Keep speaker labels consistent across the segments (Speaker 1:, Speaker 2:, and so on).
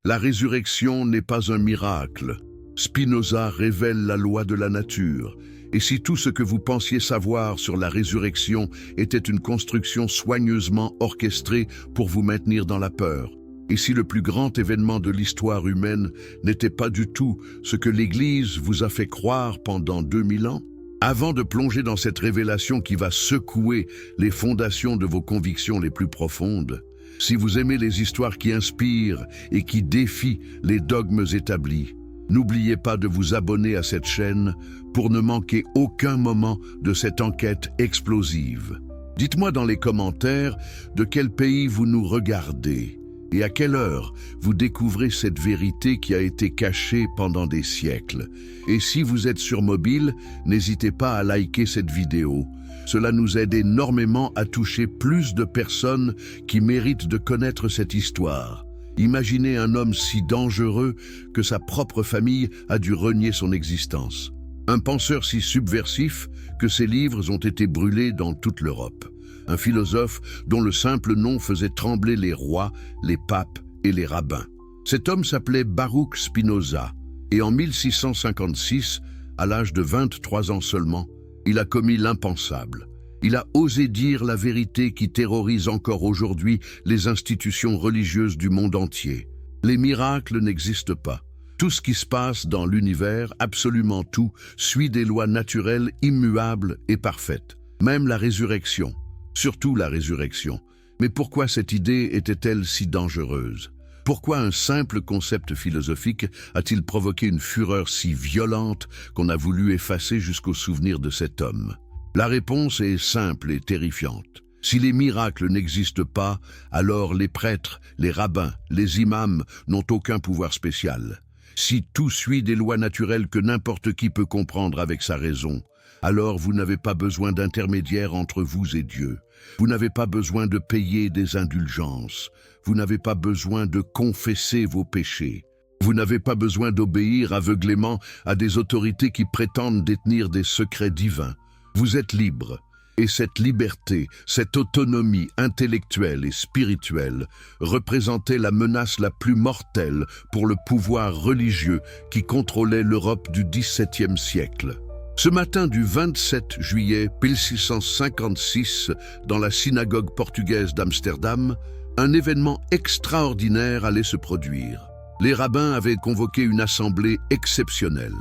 Speaker 1: La résurrection n'est pas un miracle. Spinoza révèle la loi de la nature. Et si tout ce que vous pensiez savoir sur la résurrection était une construction soigneusement orchestrée pour vous maintenir dans la peur, et si le plus grand événement de l'histoire humaine n'était pas du tout ce que l'Église vous a fait croire pendant 2000 ans, avant de plonger dans cette révélation qui va secouer les fondations de vos convictions les plus profondes, si vous aimez les histoires qui inspirent et qui défient les dogmes établis, n'oubliez pas de vous abonner à cette chaîne pour ne manquer aucun moment de cette enquête explosive. Dites-moi dans les commentaires de quel pays vous nous regardez et à quelle heure vous découvrez cette vérité qui a été cachée pendant des siècles. Et si vous êtes sur mobile, n'hésitez pas à liker cette vidéo. Cela nous aide énormément à toucher plus de personnes qui méritent de connaître cette histoire. Imaginez un homme si dangereux que sa propre famille a dû renier son existence. Un penseur si subversif que ses livres ont été brûlés dans toute l'Europe. Un philosophe dont le simple nom faisait trembler les rois, les papes et les rabbins. Cet homme s'appelait Baruch Spinoza, et en 1656, à l'âge de 23 ans seulement, il a commis l'impensable. Il a osé dire la vérité qui terrorise encore aujourd'hui les institutions religieuses du monde entier. Les miracles n'existent pas. Tout ce qui se passe dans l'univers, absolument tout, suit des lois naturelles immuables et parfaites. Même la résurrection. Surtout la résurrection. Mais pourquoi cette idée était-elle si dangereuse? Pourquoi un simple concept philosophique a-t-il provoqué une fureur si violente qu'on a voulu effacer jusqu'au souvenir de cet homme? La réponse est simple et terrifiante. Si les miracles n'existent pas, alors les prêtres, les rabbins, les imams n'ont aucun pouvoir spécial. Si tout suit des lois naturelles que n'importe qui peut comprendre avec sa raison, alors vous n'avez pas besoin d'intermédiaire entre vous et Dieu. Vous n'avez pas besoin de payer des indulgences. Vous n'avez pas besoin de confesser vos péchés. Vous n'avez pas besoin d'obéir aveuglément à des autorités qui prétendent détenir des secrets divins. Vous êtes libre. Et cette liberté, cette autonomie intellectuelle et spirituelle représentait la menace la plus mortelle pour le pouvoir religieux qui contrôlait l'Europe du XVIIe siècle. Ce matin du 27 juillet 1656, dans la synagogue portugaise d'Amsterdam, un événement extraordinaire allait se produire. Les rabbins avaient convoqué une assemblée exceptionnelle.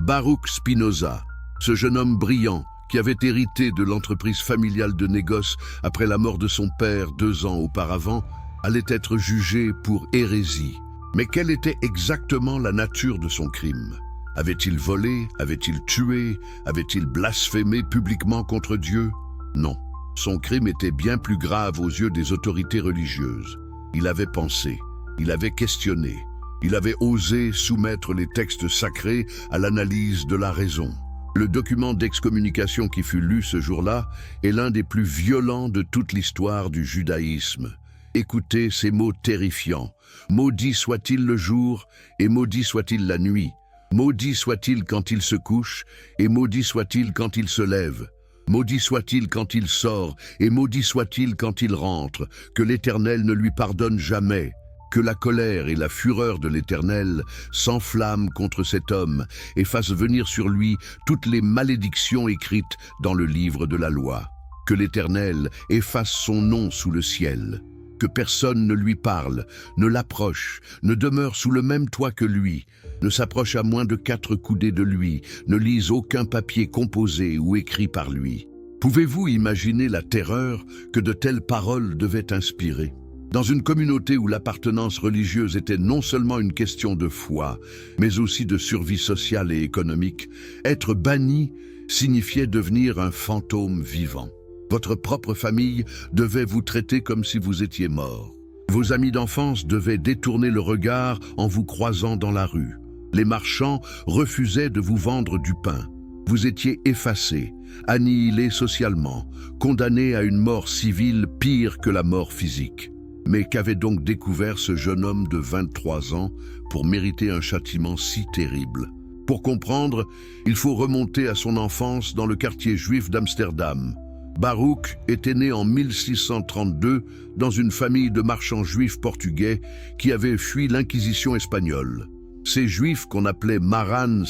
Speaker 1: Baruch Spinoza, ce jeune homme brillant, qui avait hérité de l'entreprise familiale de négoce après la mort de son père 2 ans auparavant, allait être jugé pour hérésie. Mais quelle était exactement la nature de son crime? Avait-il volé? Avait-il tué? Avait-il blasphémé publiquement contre Dieu? Non. Son crime était bien plus grave aux yeux des autorités religieuses. Il avait pensé, il avait questionné, il avait osé soumettre les textes sacrés à l'analyse de la raison. Le document d'excommunication qui fut lu ce jour-là est l'un des plus violents de toute l'histoire du judaïsme. Écoutez ces mots terrifiants. « Maudit soit-il le jour, et maudit soit-il la nuit. Maudit soit-il quand il se couche, et maudit soit-il quand il se lève. Maudit soit-il quand il sort, et maudit soit-il quand il rentre. Que l'Éternel ne lui pardonne jamais. Que la colère et la fureur de l'Éternel s'enflamment contre cet homme et fassent venir sur lui toutes les malédictions écrites dans le livre de la loi. Que l'Éternel efface son nom sous le ciel. Que personne ne lui parle, ne l'approche, ne demeure sous le même toit que lui, ne s'approche à moins de 4 coudées de lui, ne lise aucun papier composé ou écrit par lui. Pouvez-vous imaginer la terreur que de telles paroles devaient inspirer? Dans une communauté où l'appartenance religieuse était non seulement une question de foi, mais aussi de survie sociale et économique, être banni signifiait devenir un fantôme vivant. Votre propre famille devait vous traiter comme si vous étiez mort. Vos amis d'enfance devaient détourner le regard en vous croisant dans la rue. Les marchands refusaient de vous vendre du pain. Vous étiez effacé, annihilé socialement, condamné à une mort civile pire que la mort physique. Mais qu'avait donc découvert ce jeune homme de 23 ans pour mériter un châtiment si terrible? Pour comprendre, il faut remonter à son enfance dans le quartier juif d'Amsterdam. Baruch était né en 1632 dans une famille de marchands juifs portugais qui avaient fui l'Inquisition espagnole. Ces juifs, qu'on appelait marans,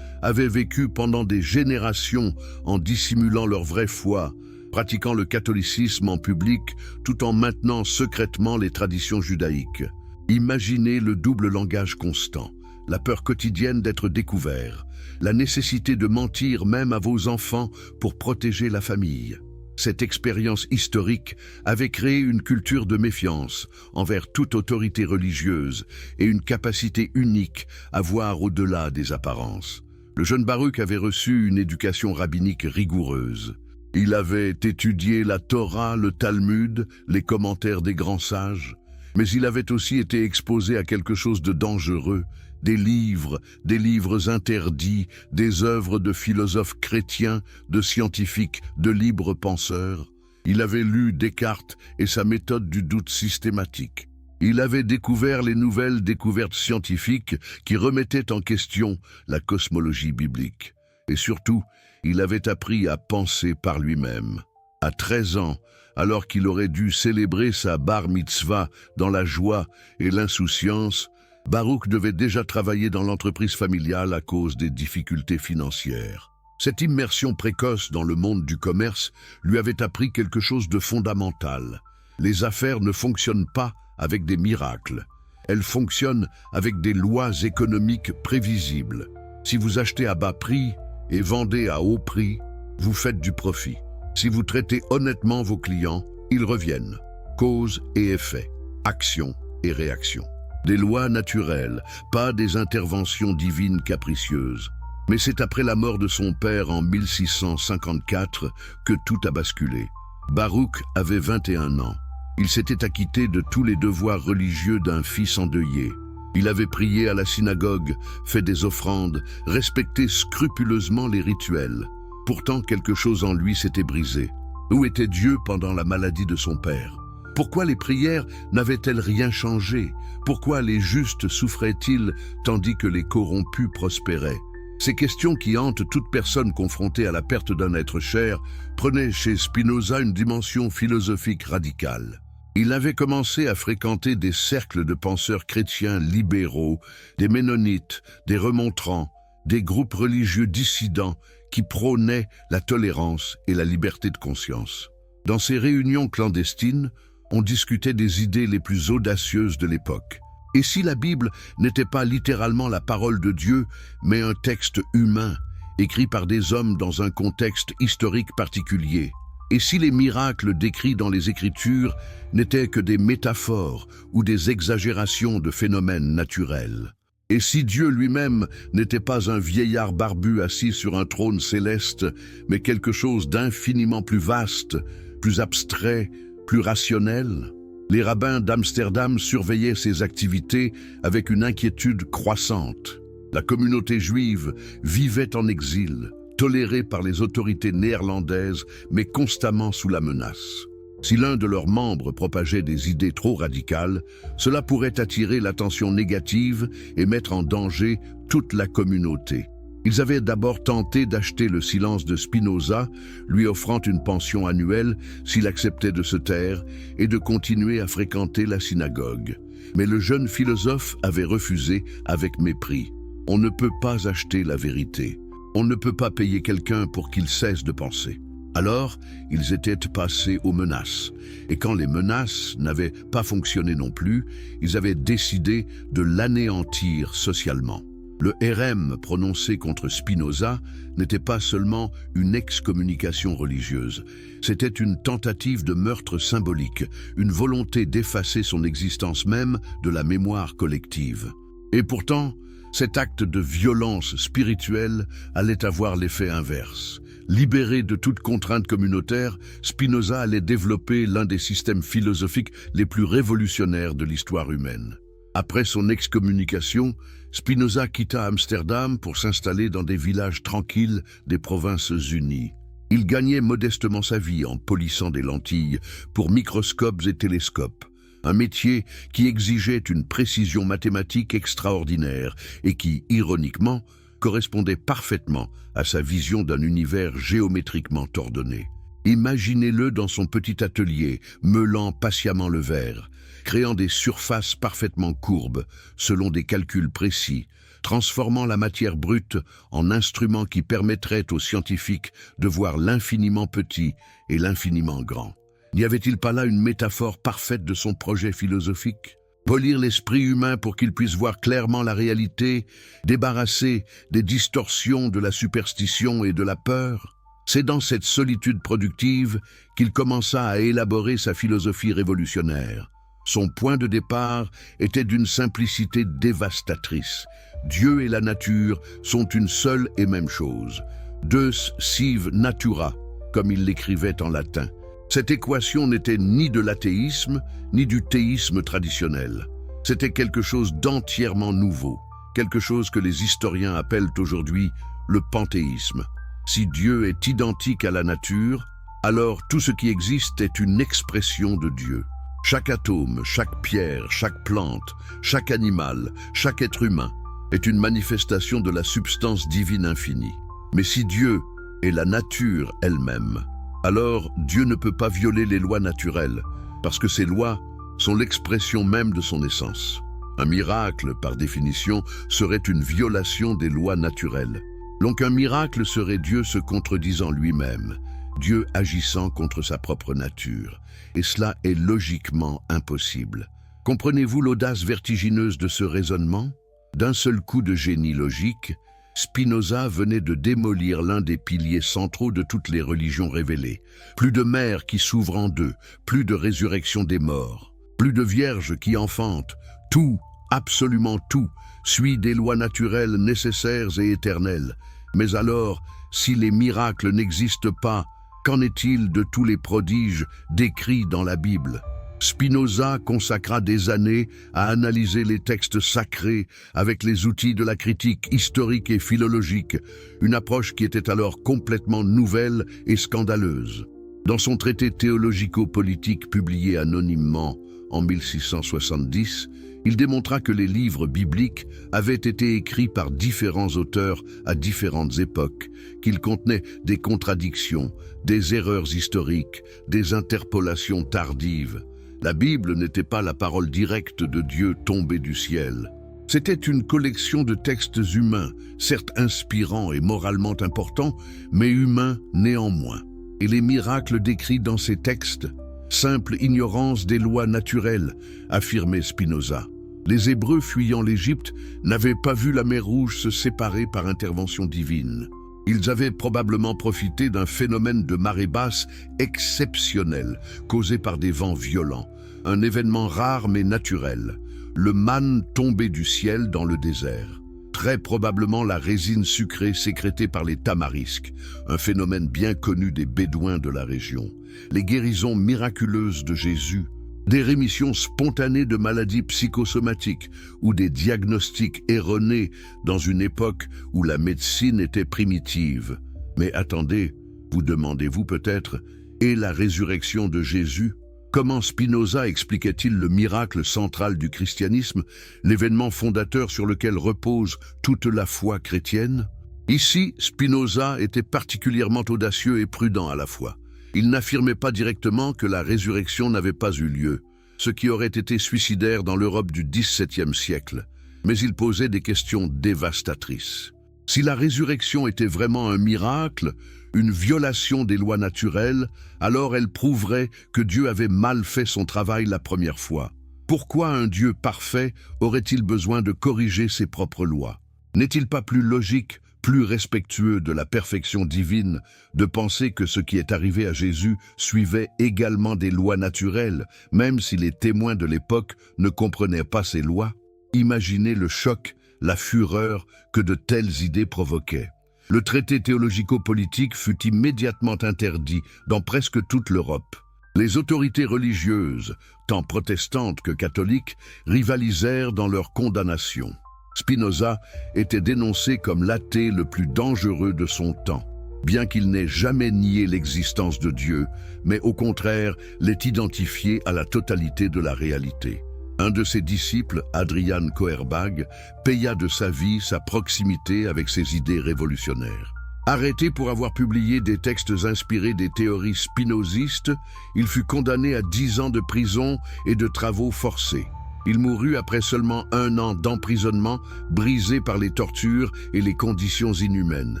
Speaker 1: avaient vécu pendant des générations en dissimulant leur vraie foi, pratiquant le catholicisme en public tout en maintenant secrètement les traditions judaïques. Imaginez le double langage constant, la peur quotidienne d'être découvert, la nécessité de mentir même à vos enfants pour protéger la famille. Cette expérience historique avait créé une culture de méfiance envers toute autorité religieuse et une capacité unique à voir au-delà des apparences. Le jeune Baruch avait reçu une éducation rabbinique rigoureuse. Il avait étudié la Torah, le Talmud, les commentaires des grands sages, mais il avait aussi été exposé à quelque chose de dangereux, des livres interdits, des œuvres de philosophes chrétiens, de scientifiques, de libres penseurs. Il avait lu Descartes et sa méthode du doute systématique. Il avait découvert les nouvelles découvertes scientifiques qui remettaient en question la cosmologie biblique. Et surtout, il avait appris à penser par lui-même. À 13 ans, alors qu'il aurait dû célébrer sa bar mitzvah dans la joie et l'insouciance, Baruch devait déjà travailler dans l'entreprise familiale à cause des difficultés financières. Cette immersion précoce dans le monde du commerce lui avait appris quelque chose de fondamental. Les affaires ne fonctionnent pas avec des miracles. Elles fonctionnent avec des lois économiques prévisibles. Si vous achetez à bas prix et vendez à haut prix, vous faites du profit. Si vous traitez honnêtement vos clients, ils reviennent. Cause et effet, action et réaction. Des lois naturelles, pas des interventions divines capricieuses. Mais c'est après la mort de son père en 1654 que tout a basculé. Baruch avait 21 ans. Il s'était acquitté de tous les devoirs religieux d'un fils endeuillé. Il avait prié à la synagogue, fait des offrandes, respecté scrupuleusement les rituels. Pourtant, quelque chose en lui s'était brisé. Où était Dieu pendant la maladie de son père? Pourquoi les prières n'avaient-elles rien changé? Pourquoi les justes souffraient-ils tandis que les corrompus prospéraient? Ces questions qui hantent toute personne confrontée à la perte d'un être cher prenaient chez Spinoza une dimension philosophique radicale. Il avait commencé à fréquenter des cercles de penseurs chrétiens libéraux, des ménonites, des remontrants, des groupes religieux dissidents qui prônaient la tolérance et la liberté de conscience. Dans ces réunions clandestines, on discutait des idées les plus audacieuses de l'époque. Et si la Bible n'était pas littéralement la parole de Dieu, mais un texte humain, écrit par des hommes dans un contexte historique particulier? Et si les miracles décrits dans les Écritures n'étaient que des métaphores ou des exagérations de phénomènes naturels? Et si Dieu lui-même n'était pas un vieillard barbu assis sur un trône céleste, mais quelque chose d'infiniment plus vaste, plus abstrait, plus rationnel? Les rabbins d'Amsterdam surveillaient ces activités avec une inquiétude croissante. La communauté juive vivait en exil, tolérée par les autorités néerlandaises, mais constamment sous la menace. Si l'un de leurs membres propageait des idées trop radicales, cela pourrait attirer l'attention négative et mettre en danger toute la communauté. Ils avaient d'abord tenté d'acheter le silence de Spinoza, lui offrant une pension annuelle s'il acceptait de se taire et de continuer à fréquenter la synagogue. Mais le jeune philosophe avait refusé avec mépris. On ne peut pas acheter la vérité. On ne peut pas payer quelqu'un pour qu'il cesse de penser. Alors, ils étaient passés aux menaces. Et quand les menaces n'avaient pas fonctionné non plus, ils avaient décidé de l'anéantir socialement. Le hérem prononcé contre Spinoza n'était pas seulement une excommunication religieuse, c'était une tentative de meurtre symbolique, une volonté d'effacer son existence même de la mémoire collective. Et pourtant, cet acte de violence spirituelle allait avoir l'effet inverse. Libéré de toute contrainte communautaire, Spinoza allait développer l'un des systèmes philosophiques les plus révolutionnaires de l'histoire humaine. Après son excommunication, Spinoza quitta Amsterdam pour s'installer dans des villages tranquilles des Provinces-Unies. Il gagnait modestement sa vie en polissant des lentilles pour microscopes et télescopes, un métier qui exigeait une précision mathématique extraordinaire et qui, ironiquement, correspondait parfaitement à sa vision d'un univers géométriquement ordonné. Imaginez-le dans son petit atelier, meulant patiemment le verre, créant des surfaces parfaitement courbes, selon des calculs précis, transformant la matière brute en instrument qui permettrait aux scientifiques de voir l'infiniment petit et l'infiniment grand. N'y avait-il pas là une métaphore parfaite de son projet philosophique ? Polir l'esprit humain pour qu'il puisse voir clairement la réalité, débarrasser des distorsions de la superstition et de la peur. C'est dans cette solitude productive qu'il commença à élaborer sa philosophie révolutionnaire. Son point de départ était d'une simplicité dévastatrice. Dieu et la nature sont une seule et même chose. Deus sive natura, comme il l'écrivait en latin. Cette équation n'était ni de l'athéisme, ni du théisme traditionnel. C'était quelque chose d'entièrement nouveau, quelque chose que les historiens appellent aujourd'hui le panthéisme. Si Dieu est identique à la nature, alors tout ce qui existe est une expression de Dieu. Chaque atome, chaque pierre, chaque plante, chaque animal, chaque être humain est une manifestation de la substance divine infinie. Mais si Dieu est la nature elle-même, alors Dieu ne peut pas violer les lois naturelles, parce que ces lois sont l'expression même de son essence. Un miracle, par définition, serait une violation des lois naturelles. Donc un miracle serait Dieu se contredisant lui-même, Dieu agissant contre sa propre nature. Et cela est logiquement impossible. Comprenez-vous l'audace vertigineuse de ce raisonnement ? D'un seul coup de génie logique, Spinoza venait de démolir l'un des piliers centraux de toutes les religions révélées. Plus de mers qui s'ouvrent en deux, plus de résurrection des morts, plus de vierges qui enfantent. Tout, absolument tout, suit des lois naturelles nécessaires et éternelles. Mais alors, si les miracles n'existent pas, qu'en est-il de tous les prodiges décrits dans la Bible ? Spinoza consacra des années à analyser les textes sacrés avec les outils de la critique historique et philologique, une approche qui était alors complètement nouvelle et scandaleuse. Dans son traité théologico-politique publié anonymement en 1670, il démontra que les livres bibliques avaient été écrits par différents auteurs à différentes époques, qu'ils contenaient des contradictions, des erreurs historiques, des interpolations tardives. La Bible n'était pas la parole directe de Dieu tombée du ciel. C'était une collection de textes humains, certes inspirants et moralement importants, mais humains néanmoins. Et les miracles décrits dans ces textes, simple ignorance des lois naturelles, affirmait Spinoza. Les Hébreux fuyant l'Égypte n'avaient pas vu la mer Rouge se séparer par intervention divine. Ils avaient probablement profité d'un phénomène de marée basse exceptionnel, causé par des vents violents, un événement rare mais naturel, le manne tombé du ciel dans le désert. Très probablement la résine sucrée sécrétée par les tamarisques, un phénomène bien connu des Bédouins de la région. Les guérisons miraculeuses de Jésus, des rémissions spontanées de maladies psychosomatiques ou des diagnostics erronés dans une époque où la médecine était primitive. Mais attendez, vous demandez-vous peut-être, et la résurrection de Jésus ? Comment Spinoza expliquait-il le miracle central du christianisme, l'événement fondateur sur lequel repose toute la foi chrétienne ? Ici, Spinoza était particulièrement audacieux et prudent à la fois. Il n'affirmait pas directement que la résurrection n'avait pas eu lieu, ce qui aurait été suicidaire dans l'Europe du XVIIe siècle, mais il posait des questions dévastatrices. Si la résurrection était vraiment un miracle, une violation des lois naturelles, alors elle prouverait que Dieu avait mal fait son travail la première fois. Pourquoi un Dieu parfait aurait-il besoin de corriger ses propres lois ? N'est-il pas plus logique, plus respectueux de la perfection divine, de penser que ce qui est arrivé à Jésus suivait également des lois naturelles, même si les témoins de l'époque ne comprenaient pas ces lois? Imaginez le choc, la fureur que de telles idées provoquaient. Le traité théologico-politique fut immédiatement interdit dans presque toute l'Europe. Les autorités religieuses, tant protestantes que catholiques, rivalisèrent dans leur condamnation. Spinoza était dénoncé comme l'athée le plus dangereux de son temps, bien qu'il n'ait jamais nié l'existence de Dieu, mais au contraire l'ait identifié à la totalité de la réalité. Un de ses disciples, Adrian Koerbag, paya de sa vie sa proximité avec ses idées révolutionnaires. Arrêté pour avoir publié des textes inspirés des théories spinozistes, il fut condamné à 10 ans de prison et de travaux forcés. Il mourut après seulement 1 an d'emprisonnement, brisé par les tortures et les conditions inhumaines.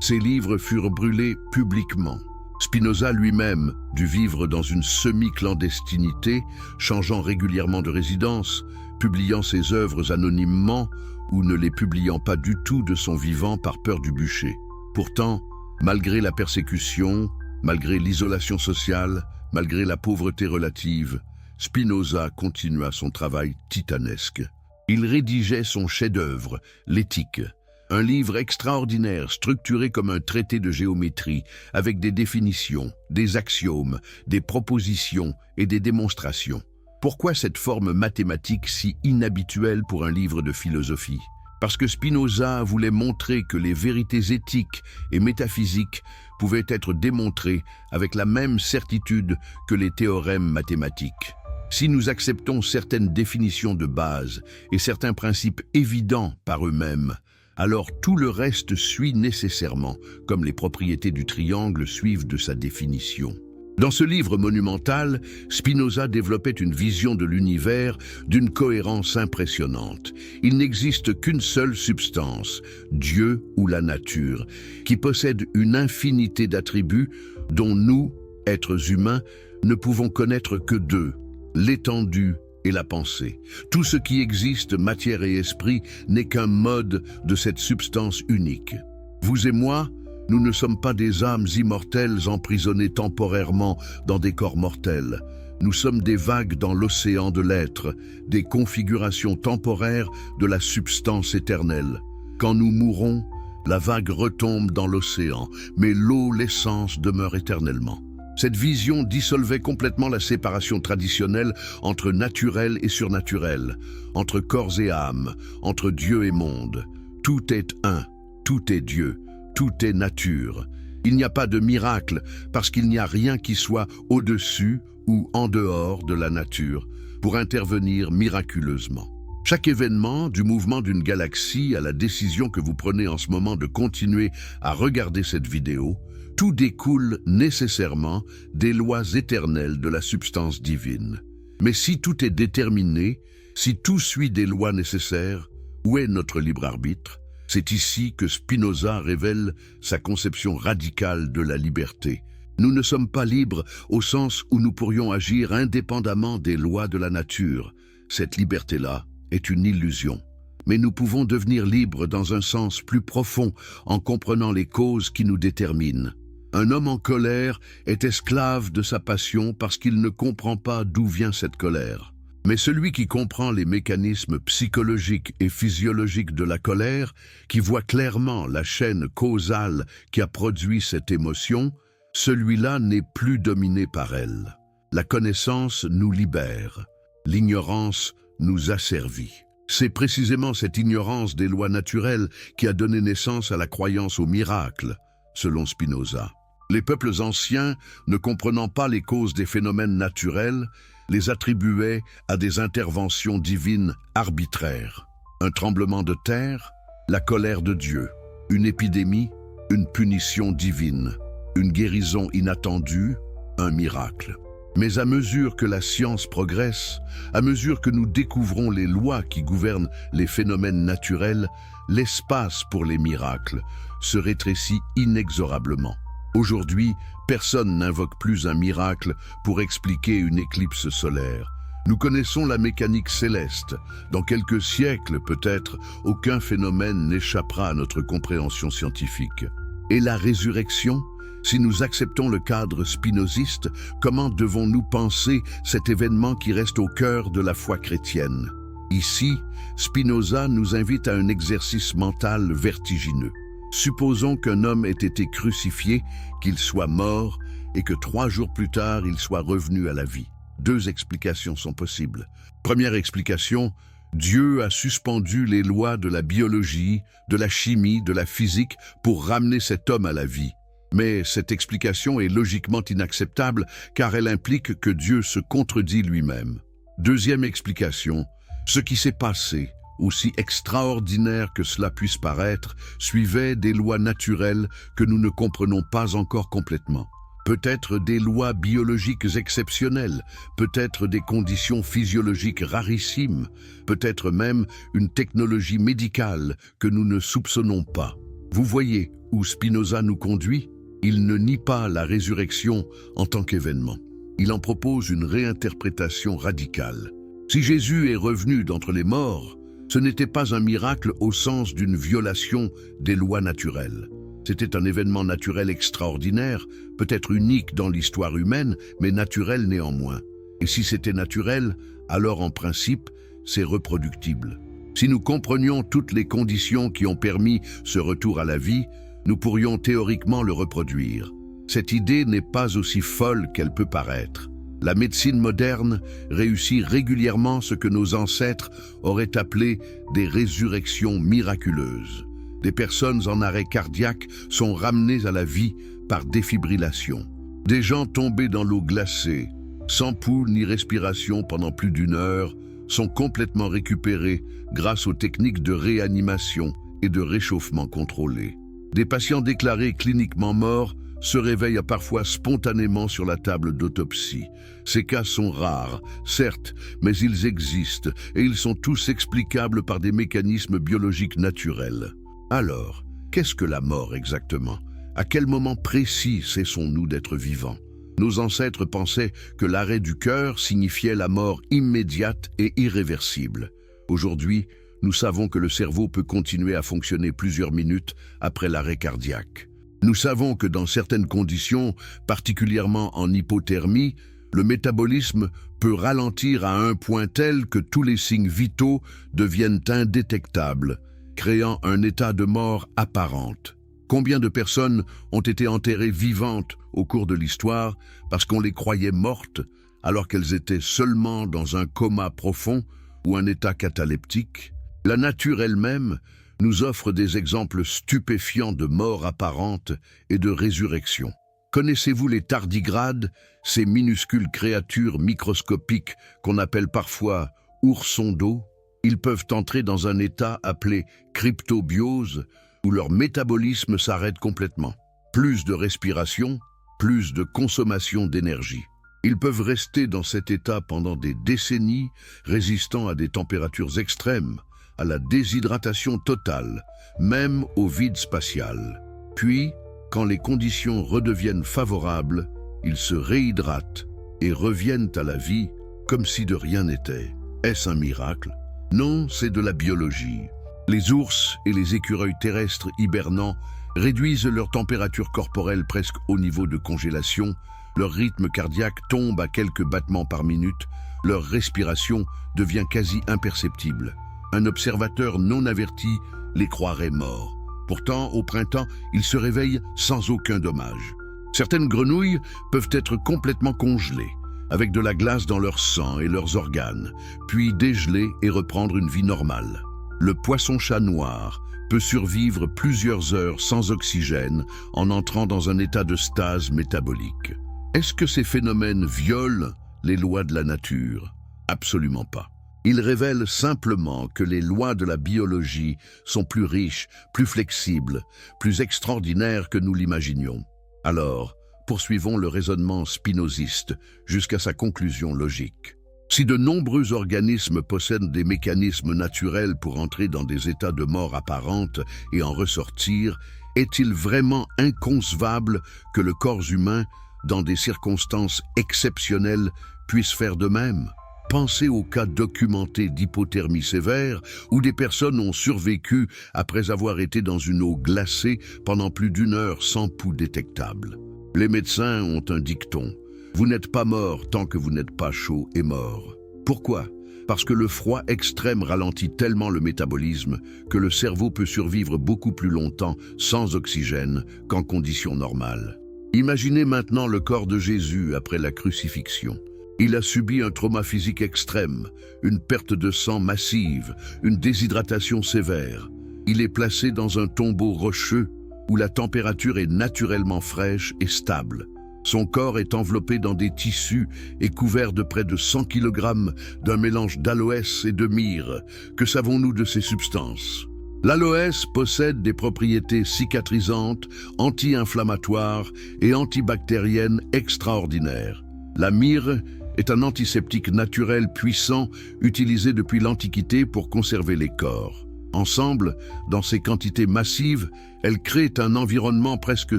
Speaker 1: Ses livres furent brûlés publiquement. Spinoza lui-même dut vivre dans une semi-clandestinité, changeant régulièrement de résidence, publiant ses œuvres anonymement ou ne les publiant pas du tout de son vivant par peur du bûcher. Pourtant, malgré la persécution, malgré l'isolation sociale, malgré la pauvreté relative, Spinoza continua son travail titanesque. Il rédigeait son chef-d'œuvre, l'Éthique, un livre extraordinaire structuré comme un traité de géométrie, avec des définitions, des axiomes, des propositions et des démonstrations. Pourquoi cette forme mathématique si inhabituelle pour un livre de philosophie? Parce que Spinoza voulait montrer que les vérités éthiques et métaphysiques pouvaient être démontrées avec la même certitude que les théorèmes mathématiques. Si nous acceptons certaines définitions de base et certains principes évidents par eux-mêmes, alors tout le reste suit nécessairement, comme les propriétés du triangle suivent de sa définition. Dans ce livre monumental, Spinoza développait une vision de l'univers d'une cohérence impressionnante. Il n'existe qu'une seule substance, Dieu ou la nature, qui possède une infinité d'attributs dont nous, êtres humains, ne pouvons connaître que 2, l'étendue et la pensée. Tout ce qui existe, matière et esprit, n'est qu'un mode de cette substance unique. Vous et moi, nous ne sommes pas des âmes immortelles emprisonnées temporairement dans des corps mortels. Nous sommes des vagues dans l'océan de l'être, des configurations temporaires de la substance éternelle. Quand nous mourons, la vague retombe dans l'océan, mais l'eau, l'essence, demeure éternellement. Cette vision dissolvait complètement la séparation traditionnelle entre naturel et surnaturel, entre corps et âme, entre Dieu et monde. Tout est un, tout est Dieu. Tout est nature. Il n'y a pas de miracle parce qu'il n'y a rien qui soit au-dessus ou en dehors de la nature pour intervenir miraculeusement. Chaque événement, du mouvement d'une galaxie à la décision que vous prenez en ce moment de continuer à regarder cette vidéo, tout découle nécessairement des lois éternelles de la substance divine. Mais si tout est déterminé, si tout suit des lois nécessaires, où est notre libre arbitre? C'est ici que Spinoza révèle sa conception radicale de la liberté. Nous ne sommes pas libres au sens où nous pourrions agir indépendamment des lois de la nature. Cette liberté-là est une illusion. Mais nous pouvons devenir libres dans un sens plus profond en comprenant les causes qui nous déterminent. Un homme en colère est esclave de sa passion parce qu'il ne comprend pas d'où vient cette colère. Mais celui qui comprend les mécanismes psychologiques et physiologiques de la colère, qui voit clairement la chaîne causale qui a produit cette émotion, celui-là n'est plus dominé par elle. La connaissance nous libère, l'ignorance nous asservit. C'est précisément cette ignorance des lois naturelles qui a donné naissance à la croyance au miracle, selon Spinoza. Les peuples anciens, ne comprenant pas les causes des phénomènes naturels, les attribuaient à des interventions divines arbitraires. Un tremblement de terre, la colère de Dieu, une épidémie, une punition divine, une guérison inattendue, un miracle. Mais à mesure que la science progresse, à mesure que nous découvrons les lois qui gouvernent les phénomènes naturels, l'espace pour les miracles se rétrécit inexorablement. Aujourd'hui, personne n'invoque plus un miracle pour expliquer une éclipse solaire. Nous connaissons la mécanique céleste. Dans quelques siècles, peut-être, aucun phénomène n'échappera à notre compréhension scientifique. Et la résurrection? Si nous acceptons le cadre spinoziste, comment devons-nous penser cet événement qui reste au cœur de la foi chrétienne? Ici, Spinoza nous invite à un exercice mental vertigineux. Supposons qu'un homme ait été crucifié, qu'il soit mort et que 3 jours plus tard, il soit revenu à la vie. 2 explications sont possibles. Première explication, Dieu a suspendu les lois de la biologie, de la chimie, de la physique pour ramener cet homme à la vie. Mais cette explication est logiquement inacceptable car elle implique que Dieu se contredit lui-même. Deuxième explication, ce qui s'est passé aussi extraordinaire que cela puisse paraître, suivait des lois naturelles que nous ne comprenons pas encore complètement. Peut-être des lois biologiques exceptionnelles, peut-être des conditions physiologiques rarissimes, peut-être même une technologie médicale que nous ne soupçonnons pas. Vous voyez où Spinoza nous conduit? Il ne nie pas la résurrection en tant qu'événement. Il en propose une réinterprétation radicale. Si Jésus est revenu d'entre les morts, ce n'était pas un miracle au sens d'une violation des lois naturelles. C'était un événement naturel extraordinaire, peut-être unique dans l'histoire humaine, mais naturel néanmoins. Et si c'était naturel, alors en principe, c'est reproductible. Si nous comprenions toutes les conditions qui ont permis ce retour à la vie, nous pourrions théoriquement le reproduire. Cette idée n'est pas aussi folle qu'elle peut paraître. La médecine moderne réussit régulièrement ce que nos ancêtres auraient appelé des résurrections miraculeuses. Des personnes en arrêt cardiaque sont ramenées à la vie par défibrillation. Des gens tombés dans l'eau glacée, sans pouls ni respiration pendant plus d'1 heure, sont complètement récupérés grâce aux techniques de réanimation et de réchauffement contrôlé. Des patients déclarés cliniquement morts se réveillent parfois spontanément sur la table d'autopsie. Ces cas sont rares, certes, mais ils existent et ils sont tous explicables par des mécanismes biologiques naturels. Alors, qu'est-ce que la mort exactement? À quel moment précis cessons-nous d'être vivants? Nos ancêtres pensaient que l'arrêt du cœur signifiait la mort immédiate et irréversible. Aujourd'hui, nous savons que le cerveau peut continuer à fonctionner plusieurs minutes après l'arrêt cardiaque. Nous savons que dans certaines conditions, particulièrement en hypothermie, le métabolisme peut ralentir à un point tel que tous les signes vitaux deviennent indétectables, créant un état de mort apparente. Combien de personnes ont été enterrées vivantes au cours de l'histoire parce qu'on les croyait mortes alors qu'elles étaient seulement dans un coma profond ou un état cataleptique? La nature elle-même nous offre des exemples stupéfiants de mort apparente et de résurrection. Connaissez-vous les tardigrades, ces minuscules créatures microscopiques qu'on appelle parfois oursons d'eau? Ils peuvent entrer dans un état appelé cryptobiose, où leur métabolisme s'arrête complètement. Plus de respiration, plus de consommation d'énergie. Ils peuvent rester dans cet état pendant des décennies, résistant à des températures extrêmes, à la déshydratation totale, même au vide spatial. Puis, quand les conditions redeviennent favorables, ils se réhydratent et reviennent à la vie comme si de rien n'était. Est-ce un miracle? Non, c'est de la biologie. Les ours et les écureuils terrestres hibernants réduisent leur température corporelle presque au niveau de congélation, leur rythme cardiaque tombe à quelques battements par minute, leur respiration devient quasi imperceptible. Un observateur non averti les croirait morts. Pourtant, au printemps, ils se réveillent sans aucun dommage. Certaines grenouilles peuvent être complètement congelées, avec de la glace dans leur sang et leurs organes, puis dégeler et reprendre une vie normale. Le poisson-chat noir peut survivre plusieurs heures sans oxygène en entrant dans un état de stase métabolique. Est-ce que ces phénomènes violent les lois de la nature? Absolument pas. Ils révèlent simplement que les lois de la biologie sont plus riches, plus flexibles, plus extraordinaires que nous l'imaginions. Alors, poursuivons le raisonnement spinoziste jusqu'à sa conclusion logique. Si de nombreux organismes possèdent des mécanismes naturels pour entrer dans des états de mort apparente et en ressortir, est-il vraiment inconcevable que le corps humain, dans des circonstances exceptionnelles, puisse faire de même? Pensez aux cas documentés d'hypothermie sévère où des personnes ont survécu après avoir été dans une eau glacée pendant plus d'1 heure sans pouls détectable. Les médecins ont un dicton: vous n'êtes pas mort tant que vous n'êtes pas chaud et mort. Pourquoi? Parce que le froid extrême ralentit tellement le métabolisme que le cerveau peut survivre beaucoup plus longtemps sans oxygène qu'en conditions normales. Imaginez maintenant le corps de Jésus après la crucifixion. Il a subi un trauma physique extrême, une perte de sang massive, une déshydratation sévère. Il est placé dans un tombeau rocheux où la température est naturellement fraîche et stable. Son corps est enveloppé dans des tissus et couvert de près de 100 kg d'un mélange d'aloès et de myrrhe. Que savons-nous de ces substances? L'aloès possède des propriétés cicatrisantes, anti-inflammatoires et antibactériennes extraordinaires. La myrrhe est un antiseptique naturel puissant utilisé depuis l'Antiquité pour conserver les corps. Ensemble, dans ces quantités massives, elles créent un environnement presque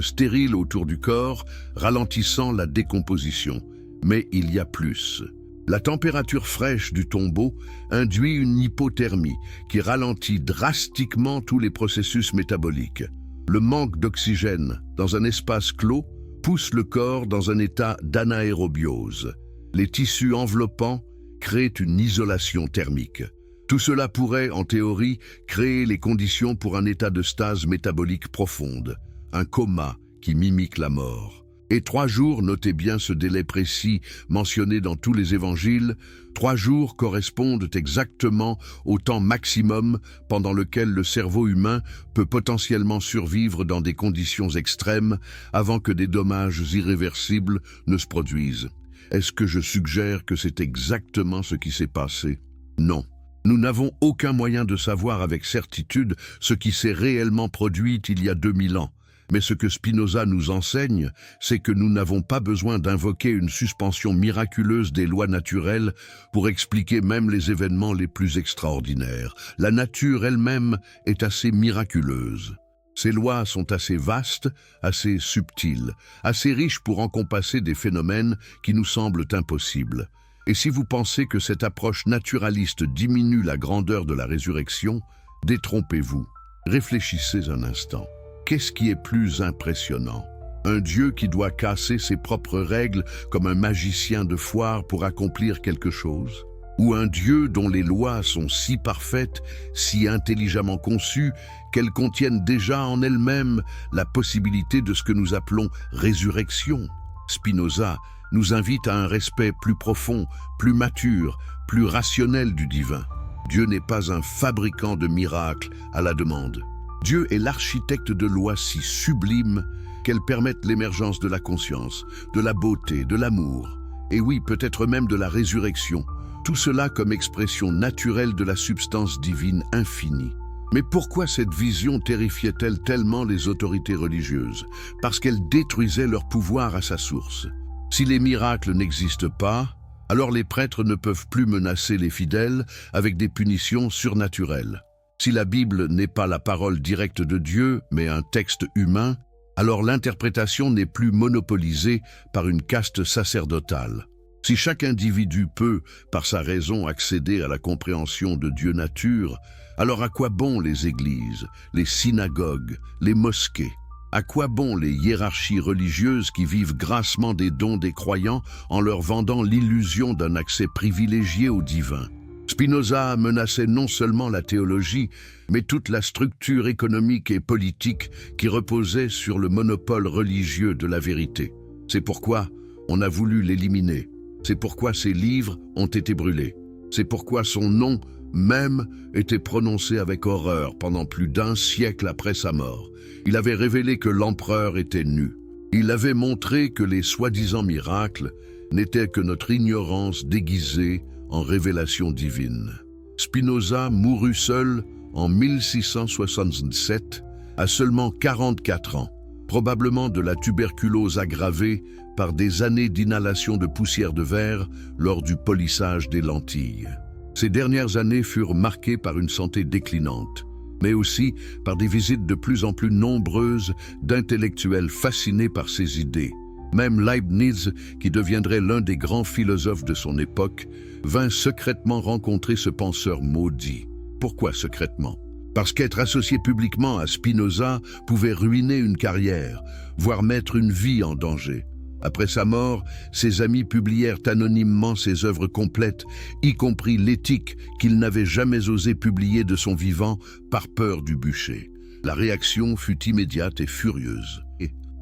Speaker 1: stérile autour du corps, ralentissant la décomposition. Mais il y a plus. La température fraîche du tombeau induit une hypothermie qui ralentit drastiquement tous les processus métaboliques. Le manque d'oxygène dans un espace clos pousse le corps dans un état d'anaérobiose. Les tissus enveloppants créent une isolation thermique. Tout cela pourrait, en théorie, créer les conditions pour un état de stase métabolique profonde, un coma qui mimique la mort. Et 3 jours, notez bien ce délai précis mentionné dans tous les évangiles, 3 jours correspondent exactement au temps maximum pendant lequel le cerveau humain peut potentiellement survivre dans des conditions extrêmes avant que des dommages irréversibles ne se produisent. Est-ce que je suggère que c'est exactement ce qui s'est passé? Non. Nous n'avons aucun moyen de savoir avec certitude ce qui s'est réellement produit il y a 2000 ans. Mais ce que Spinoza nous enseigne, c'est que nous n'avons pas besoin d'invoquer une suspension miraculeuse des lois naturelles pour expliquer même les événements les plus extraordinaires. La nature elle-même est assez miraculeuse. Ces lois sont assez vastes, assez subtiles, assez riches pour encompasser des phénomènes qui nous semblent impossibles. Et si vous pensez que cette approche naturaliste diminue la grandeur de la résurrection, détrompez-vous. Réfléchissez un instant. Qu'est-ce qui est plus impressionnant? Un Dieu qui doit casser ses propres règles comme un magicien de foire pour accomplir quelque chose? Ou un Dieu dont les lois sont si parfaites, si intelligemment conçues, qu'elles contiennent déjà en elles-mêmes la possibilité de ce que nous appelons résurrection? Spinoza nous invite à un respect plus profond, plus mature, plus rationnel du divin. Dieu n'est pas un fabricant de miracles à la demande. Dieu est l'architecte de lois si sublimes qu'elles permettent l'émergence de la conscience, de la beauté, de l'amour, et oui, peut-être même de la résurrection, tout cela comme expression naturelle de la substance divine infinie. Mais pourquoi cette vision terrifiait-elle tellement les autorités religieuses? Parce qu'elle détruisait leur pouvoir à sa source. Si les miracles n'existent pas, alors les prêtres ne peuvent plus menacer les fidèles avec des punitions surnaturelles. Si la Bible n'est pas la parole directe de Dieu, mais un texte humain, alors l'interprétation n'est plus monopolisée par une caste sacerdotale. Si chaque individu peut, par sa raison, accéder à la compréhension de Dieu nature, alors à quoi bon les églises, les synagogues, les mosquées? À quoi bon les hiérarchies religieuses qui vivent grassement des dons des croyants en leur vendant l'illusion d'un accès privilégié au divin? Spinoza menaçait non seulement la théologie, mais toute la structure économique et politique qui reposait sur le monopole religieux de la vérité. C'est pourquoi on a voulu l'éliminer. C'est pourquoi ses livres ont été brûlés. C'est pourquoi son nom même était prononcé avec horreur pendant plus d'1 siècle après sa mort. Il avait révélé que l'empereur était nu. Il avait montré que les soi-disant miracles n'étaient que notre ignorance déguisée en révélation divine. Spinoza mourut seul en 1667, à seulement 44 ans, probablement de la tuberculose aggravée par des années d'inhalation de poussière de verre lors du polissage des lentilles. Ces dernières années furent marquées par une santé déclinante, mais aussi par des visites de plus en plus nombreuses d'intellectuels fascinés par ses idées. Même Leibniz, qui deviendrait l'un des grands philosophes de son époque, vint secrètement rencontrer ce penseur maudit. Pourquoi secrètement? Parce qu'être associé publiquement à Spinoza pouvait ruiner une carrière, voire mettre une vie en danger. Après sa mort, ses amis publièrent anonymement ses œuvres complètes, y compris l'éthique qu'il n'avait jamais osé publier de son vivant par peur du bûcher. La réaction fut immédiate et furieuse.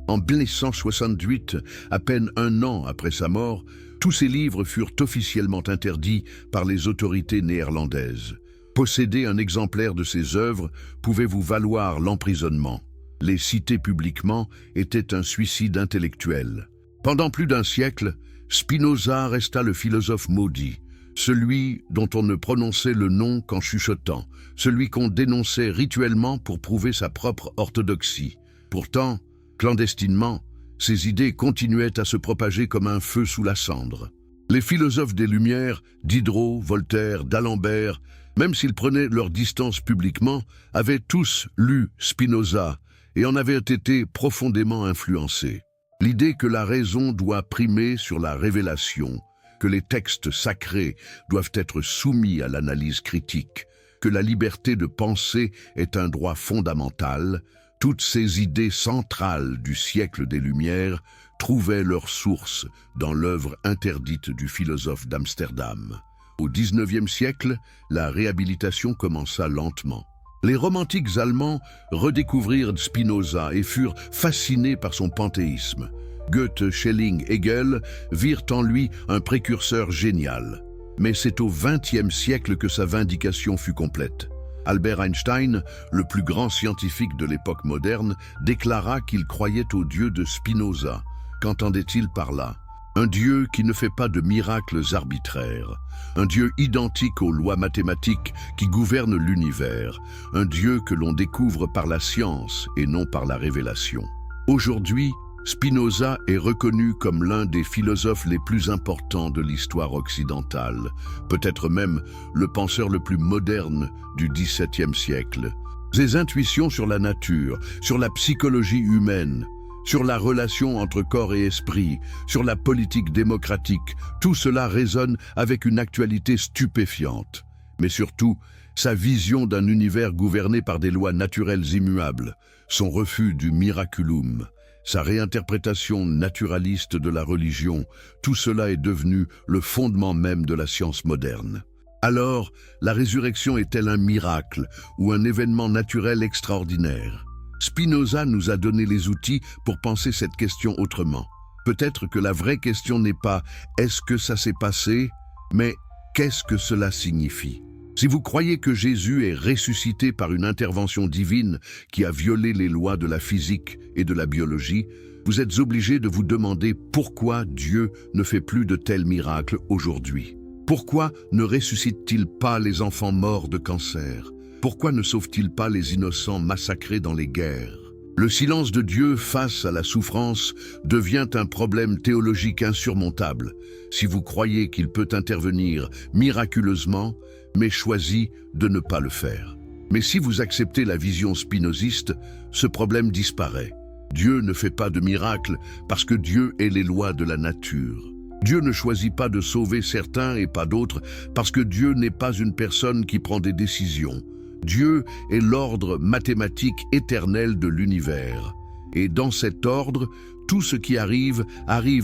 Speaker 1: En 1968, à peine 1 an après sa mort, tous ses livres furent officiellement interdits par les autorités néerlandaises. Posséder un exemplaire de ses œuvres pouvait vous valoir l'emprisonnement. Les citer publiquement était un suicide intellectuel. Pendant plus d'un siècle, Spinoza resta le philosophe maudit, celui dont on ne prononçait le nom qu'en chuchotant, celui qu'on dénonçait rituellement pour prouver sa propre orthodoxie. Pourtant, clandestinement, ses idées continuaient à se propager comme un feu sous la cendre. Les philosophes des Lumières, Diderot, Voltaire, d'Alembert, même s'ils prenaient leur distance publiquement, avaient tous lu Spinoza et en avaient été profondément influencés. L'idée que la raison doit primer sur la révélation, que les textes sacrés doivent être soumis à l'analyse critique, que la liberté de penser est un droit fondamental, toutes ces idées centrales du siècle des Lumières trouvaient leur source dans l'œuvre interdite du philosophe d'Amsterdam. Au XIXe siècle, la réhabilitation commença lentement. Les romantiques allemands redécouvrirent Spinoza et furent fascinés par son panthéisme. Goethe, Schelling, Hegel virent en lui un précurseur génial. Mais c'est au XXe siècle que sa vindication fut complète. Albert Einstein, le plus grand scientifique de l'époque moderne, déclara qu'il croyait au Dieu de Spinoza. Qu'entendait-il par là? Un Dieu qui ne fait pas de miracles arbitraires, un Dieu identique aux lois mathématiques qui gouvernent l'univers, un Dieu que l'on découvre par la science et non par la révélation. Aujourd'hui, Spinoza est reconnu comme l'un des philosophes les plus importants de l'histoire occidentale, peut-être même le penseur le plus moderne du XVIIe siècle. Ses intuitions sur la nature, sur la psychologie humaine, sur la relation entre corps et esprit, sur la politique démocratique, tout cela résonne avec une actualité stupéfiante. Mais surtout, sa vision d'un univers gouverné par des lois naturelles immuables, son refus du miraculum, sa réinterprétation naturaliste de la religion, tout cela est devenu le fondement même de la science moderne. Alors, la résurrection est-elle un miracle ou un événement naturel extraordinaire? Spinoza nous a donné les outils pour penser cette question autrement. Peut-être que la vraie question n'est pas « est-ce que ça s'est passé ?», mais « qu'est-ce que cela signifie ?» Si vous croyez que Jésus est ressuscité par une intervention divine qui a violé les lois de la physique et de la biologie, vous êtes obligé de vous demander pourquoi Dieu ne fait plus de tels miracles aujourd'hui. Pourquoi ne ressuscite-t-il pas les enfants morts de cancer? Pourquoi ne sauve-t-il pas les innocents massacrés dans les guerres? Le silence de Dieu face à la souffrance devient un problème théologique insurmontable si vous croyez qu'il peut intervenir miraculeusement, mais choisit de ne pas le faire. Mais si vous acceptez la vision spinoziste, ce problème disparaît. Dieu ne fait pas de miracles parce que Dieu est les lois de la nature. Dieu ne choisit pas de sauver certains et pas d'autres parce que Dieu n'est pas une personne qui prend des décisions. Dieu est l'ordre mathématique éternel de l'univers. Et dans cet ordre, tout ce qui arrive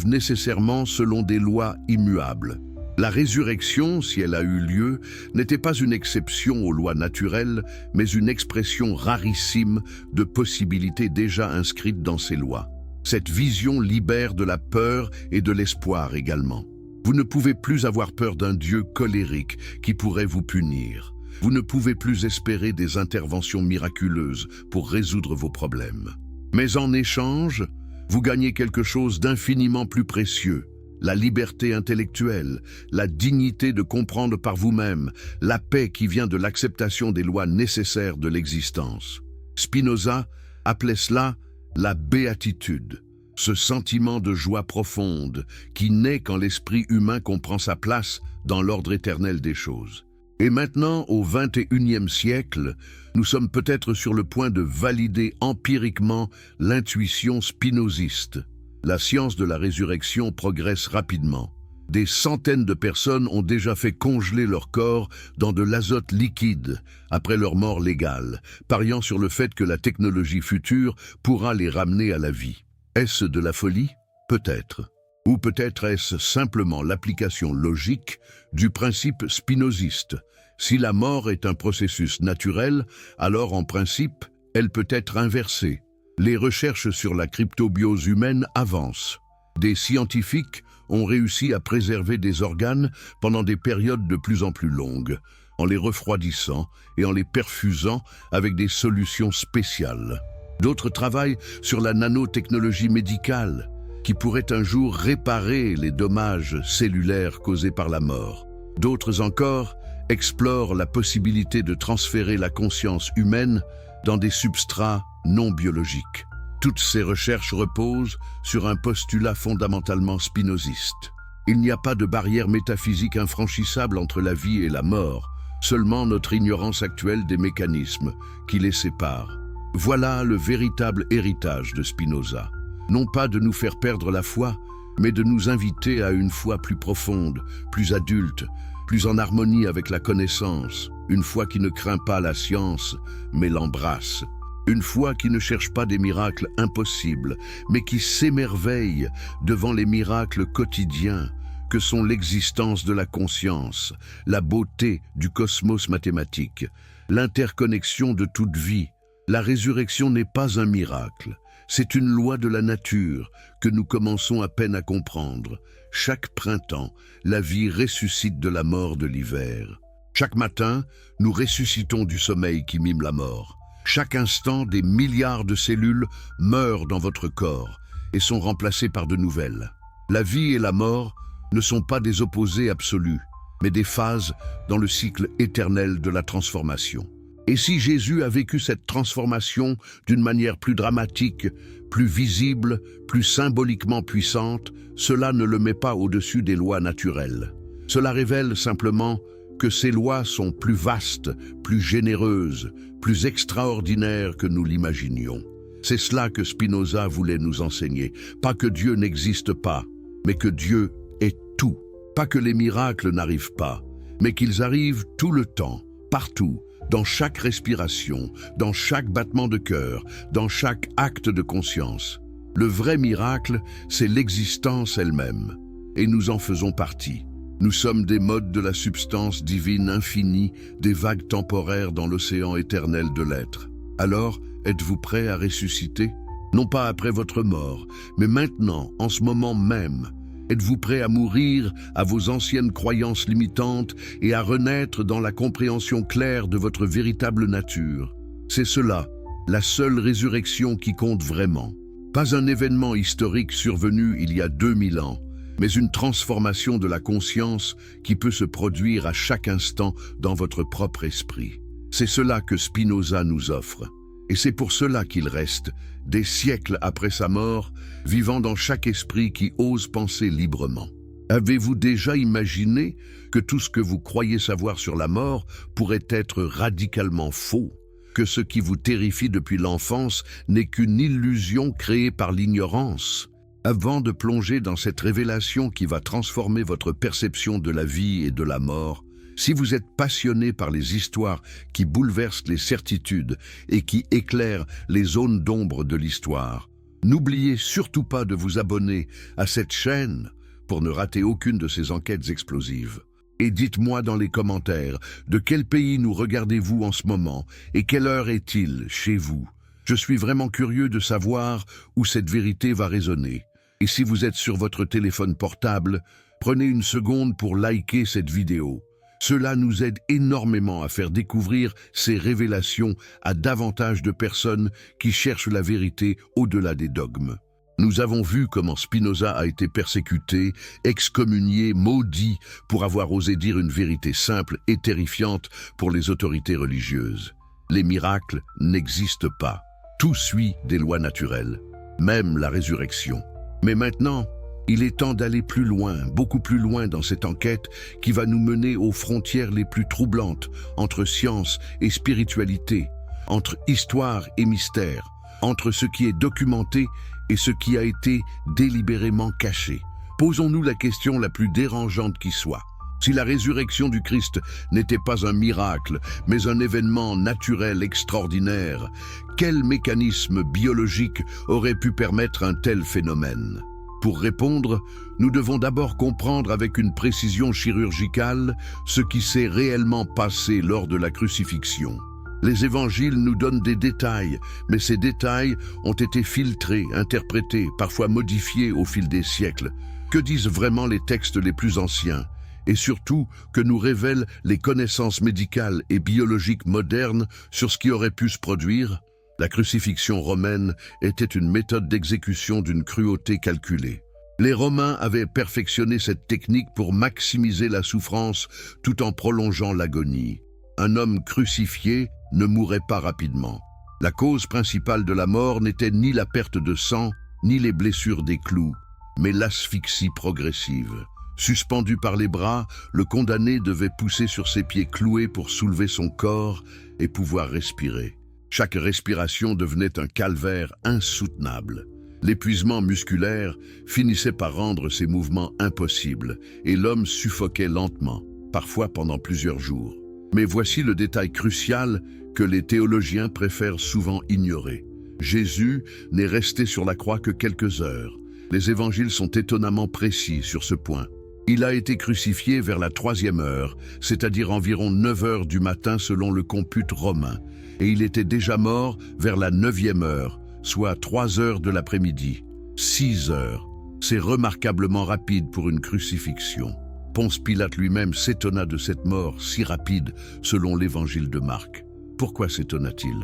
Speaker 1: nécessairement selon des lois immuables. La résurrection, si elle a eu lieu, n'était pas une exception aux lois naturelles, mais une expression rarissime de possibilités déjà inscrites dans ces lois. Cette vision libère de la peur et de l'espoir également. Vous ne pouvez plus avoir peur d'un Dieu colérique qui pourrait vous punir. Vous ne pouvez plus espérer des interventions miraculeuses pour résoudre vos problèmes. Mais en échange, vous gagnez quelque chose d'infiniment plus précieux. La liberté intellectuelle, la dignité de comprendre par vous-même, la paix qui vient de l'acceptation des lois nécessaires de l'existence. Spinoza appelait cela la béatitude, ce sentiment de joie profonde qui naît quand l'esprit humain comprend sa place dans l'ordre éternel des choses. Et maintenant, au XXIe siècle, nous sommes peut-être sur le point de valider empiriquement l'intuition spinoziste. La science de la résurrection progresse rapidement. Des centaines de personnes ont déjà fait congeler leur corps dans de l'azote liquide après leur mort légale, pariant sur le fait que la technologie future pourra les ramener à la vie. Est-ce de la folie? Peut-être. Ou peut-être est-ce simplement l'application logique du principe spinoziste. Si la mort est un processus naturel, alors en principe, elle peut être inversée. Les recherches sur la cryptobiose humaine avancent. Des scientifiques ont réussi à préserver des organes pendant des périodes de plus en plus longues, en les refroidissant et en les perfusant avec des solutions spéciales. D'autres travaillent sur la nanotechnologie médicale. qui pourrait un jour réparer les dommages cellulaires causés par la mort. D'autres encore explorent la possibilité de transférer la conscience humaine dans des substrats non biologiques. Toutes ces recherches reposent sur un postulat fondamentalement spinoziste. Il n'y a pas de barrière métaphysique infranchissable entre la vie et la mort, seulement notre ignorance actuelle des mécanismes qui les séparent. Voilà le véritable héritage de Spinoza. Non pas de nous faire perdre la foi, mais de nous inviter à une foi plus profonde, plus adulte, plus en harmonie avec la connaissance, une foi qui ne craint pas la science, mais l'embrasse. Une foi qui ne cherche pas des miracles impossibles, mais qui s'émerveille devant les miracles quotidiens que sont l'existence de la conscience, la beauté du cosmos mathématique, l'interconnexion de toute vie. La résurrection n'est pas un miracle, c'est une loi de la nature que nous commençons à peine à comprendre. Chaque printemps, la vie ressuscite de la mort de l'hiver. Chaque matin, nous ressuscitons du sommeil qui mime la mort. Chaque instant, des milliards de cellules meurent dans votre corps et sont remplacées par de nouvelles. La vie et la mort ne sont pas des opposés absolus, mais des phases dans le cycle éternel de la transformation. Et si Jésus a vécu cette transformation d'une manière plus dramatique, plus visible, plus symboliquement puissante, cela ne le met pas au-dessus des lois naturelles. Cela révèle simplement que ces lois sont plus vastes, plus généreuses, plus extraordinaires que nous l'imaginions. C'est cela que Spinoza voulait nous enseigner. Pas que Dieu n'existe pas, mais que Dieu est tout. Pas que les miracles n'arrivent pas, mais qu'ils arrivent tout le temps, partout, dans chaque respiration, dans chaque battement de cœur, dans chaque acte de conscience. Le vrai miracle, c'est l'existence elle-même, et nous en faisons partie. Nous sommes des modes de la substance divine infinie, des vagues temporaires dans l'océan éternel de l'être. Alors, êtes-vous prêts à ressusciter? Non pas après votre mort, mais maintenant, en ce moment même. Êtes-vous prêts à mourir à vos anciennes croyances limitantes et à renaître dans la compréhension claire de votre véritable nature? C'est cela, la seule résurrection qui compte vraiment. Pas un événement historique survenu il y a 2000 ans, mais une transformation de la conscience qui peut se produire à chaque instant dans votre propre esprit. C'est cela que Spinoza nous offre. Et c'est pour cela qu'il reste, des siècles après sa mort, vivant dans chaque esprit qui ose penser librement. Avez-vous déjà imaginé que tout ce que vous croyez savoir sur la mort pourrait être radicalement faux? Que ce qui vous terrifie depuis l'enfance n'est qu'une illusion créée par l'ignorance? Avant de plonger dans cette révélation qui va transformer votre perception de la vie et de la mort, si vous êtes passionné par les histoires qui bouleversent les certitudes et qui éclairent les zones d'ombre de l'histoire, n'oubliez surtout pas de vous abonner à cette chaîne pour ne rater aucune de ces enquêtes explosives. Et dites-moi dans les commentaires de quel pays nous regardez-vous en ce moment et quelle heure est-il chez vous. Je suis vraiment curieux de savoir où cette vérité va résonner. Et si vous êtes sur votre téléphone portable, prenez une seconde pour liker cette vidéo. Cela nous aide énormément à faire découvrir ces révélations à davantage de personnes qui cherchent la vérité au-delà des dogmes. Nous avons vu comment Spinoza a été persécuté, excommunié, maudit pour avoir osé dire une vérité simple et terrifiante pour les autorités religieuses. Les miracles n'existent pas. Tout suit des lois naturelles, même la résurrection. Mais maintenant, il est temps d'aller plus loin, beaucoup plus loin dans cette enquête qui va nous mener aux frontières les plus troublantes entre science et spiritualité, entre histoire et mystère, entre ce qui est documenté et ce qui a été délibérément caché. Posons-nous la question la plus dérangeante qui soit. Si la résurrection du Christ n'était pas un miracle, mais un événement naturel extraordinaire, quel mécanisme biologique aurait pu permettre un tel phénomène? Pour répondre, nous devons d'abord comprendre avec une précision chirurgicale ce qui s'est réellement passé lors de la crucifixion. Les évangiles nous donnent des détails, mais ces détails ont été filtrés, interprétés, parfois modifiés au fil des siècles. Que disent vraiment les textes les plus anciens? Et surtout, que nous révèlent les connaissances médicales et biologiques modernes sur ce qui aurait pu se produire? La crucifixion romaine était une méthode d'exécution d'une cruauté calculée. Les Romains avaient perfectionné cette technique pour maximiser la souffrance tout en prolongeant l'agonie. Un homme crucifié ne mourait pas rapidement. La cause principale de la mort n'était ni la perte de sang, ni les blessures des clous, mais l'asphyxie progressive. Suspendu par les bras, le condamné devait pousser sur ses pieds cloués pour soulever son corps et pouvoir respirer. Chaque respiration devenait un calvaire insoutenable. L'épuisement musculaire finissait par rendre ces mouvements impossibles et l'homme suffoquait lentement, parfois pendant plusieurs jours. Mais voici le détail crucial que les théologiens préfèrent souvent ignorer. Jésus n'est resté sur la croix que quelques heures. Les évangiles sont étonnamment précis sur ce point. Il a été crucifié vers la 3e heure, c'est-à-dire environ 9 heures du matin selon le compute romain, et il était déjà mort vers la 9e heure, soit 3 heures de l'après-midi. 6 heures. C'est remarquablement rapide pour une crucifixion. Ponce Pilate lui-même s'étonna de cette mort si rapide selon l'évangile de Marc. Pourquoi s'étonna-t-il?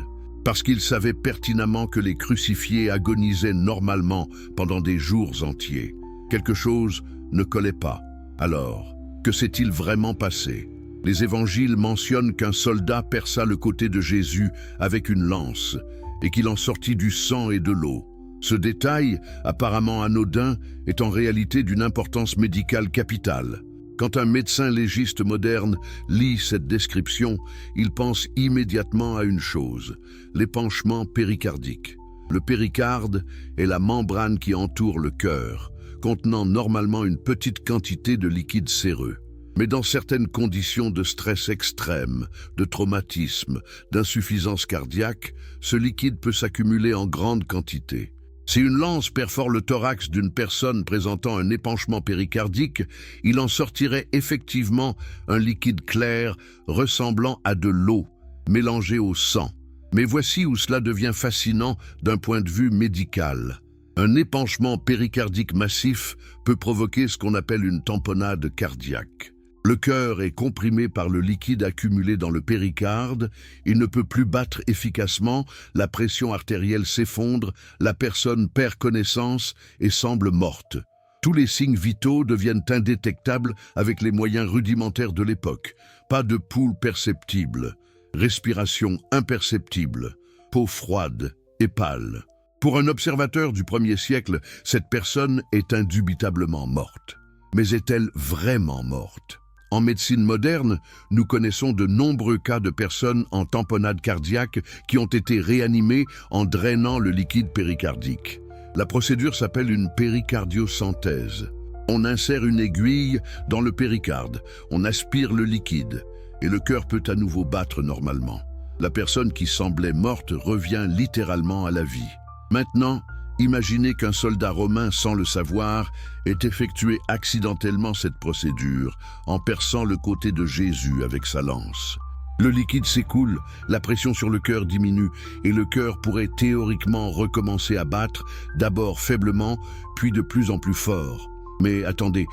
Speaker 1: Parce qu'il savait pertinemment que les crucifiés agonisaient normalement pendant des jours entiers. Quelque chose ne collait pas. Alors, que s'est-il vraiment passé? Les évangiles mentionnent qu'un soldat perça le côté de Jésus avec une lance et qu'il en sortit du sang et de l'eau. Ce détail, apparemment anodin, est en réalité d'une importance médicale capitale. Quand un médecin légiste moderne lit cette description, il pense immédiatement à une chose, l'épanchement péricardique. Le péricarde est la membrane qui entoure le cœur, contenant normalement une petite quantité de liquide séreux. Mais dans certaines conditions de stress extrême, de traumatisme, d'insuffisance cardiaque, ce liquide peut s'accumuler en grande quantité. Si une lance perfore le thorax d'une personne présentant un épanchement péricardique, il en sortirait effectivement un liquide clair ressemblant à de l'eau, mélangé au sang. Mais voici où cela devient fascinant d'un point de vue médical. Un épanchement péricardique massif peut provoquer ce qu'on appelle une tamponnade cardiaque. Le cœur est comprimé par le liquide accumulé dans le péricarde, il ne peut plus battre efficacement, la pression artérielle s'effondre, la personne perd connaissance et semble morte. Tous les signes vitaux deviennent indétectables avec les moyens rudimentaires de l'époque. Pas de pouls perceptible, respiration imperceptible, peau froide et pâle. Pour un observateur du 1er siècle, cette personne est indubitablement morte. Mais est-elle vraiment morte? En médecine moderne, nous connaissons de nombreux cas de personnes en tamponnade cardiaque qui ont été réanimées en drainant le liquide péricardique. La procédure s'appelle une péricardiosynthèse. On insère une aiguille dans le péricarde, on aspire le liquide et le cœur peut à nouveau battre normalement. La personne qui semblait morte revient littéralement à la vie. Maintenant, imaginez qu'un soldat romain, sans le savoir, ait effectué accidentellement cette procédure en perçant le côté de Jésus avec sa lance. Le liquide s'écoule, la pression sur le cœur diminue et le cœur pourrait théoriquement recommencer à battre, d'abord faiblement, puis de plus en plus fort. Mais attendez,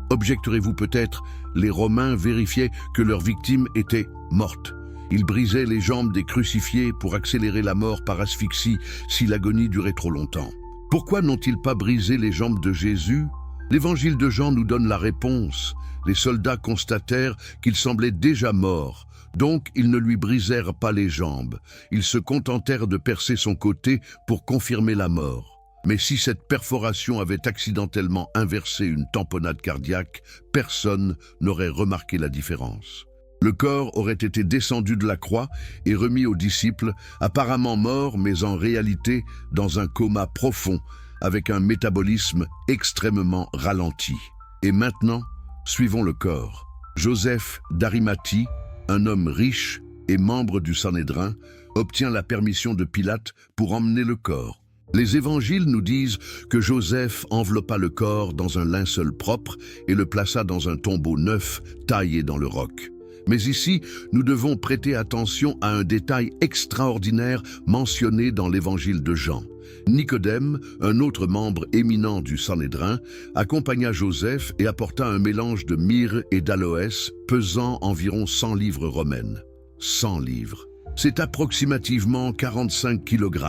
Speaker 1: objecterez-vous peut-être, les Romains vérifiaient que leur victime était morte. Ils brisaient les jambes des crucifiés pour accélérer la mort par asphyxie si l'agonie durait trop longtemps. Pourquoi n'ont-ils pas brisé les jambes de Jésus? L'évangile de Jean nous donne la réponse. Les soldats constatèrent qu'il semblait déjà mort, donc ils ne lui brisèrent pas les jambes. Ils se contentèrent de percer son côté pour confirmer la mort. Mais si cette perforation avait accidentellement inversé une tamponnade cardiaque, personne n'aurait remarqué la différence. Le corps aurait été descendu de la croix et remis aux disciples, apparemment morts mais en réalité dans un coma profond, avec un métabolisme extrêmement ralenti. Et maintenant, suivons le corps. Joseph d'Arimathie, un homme riche et membre du Sanhédrin, obtient la permission de Pilate pour emmener le corps. Les évangiles nous disent que Joseph enveloppa le corps dans un linceul propre et le plaça dans un tombeau neuf taillé dans le roc. Mais ici, nous devons prêter attention à un détail extraordinaire mentionné dans l'évangile de Jean. Nicodème, un autre membre éminent du Sanhédrin, accompagna Joseph et apporta un mélange de myrrhe et d'aloès pesant environ 100 livres romaines. 100 livres. C'est approximativement 45 kg.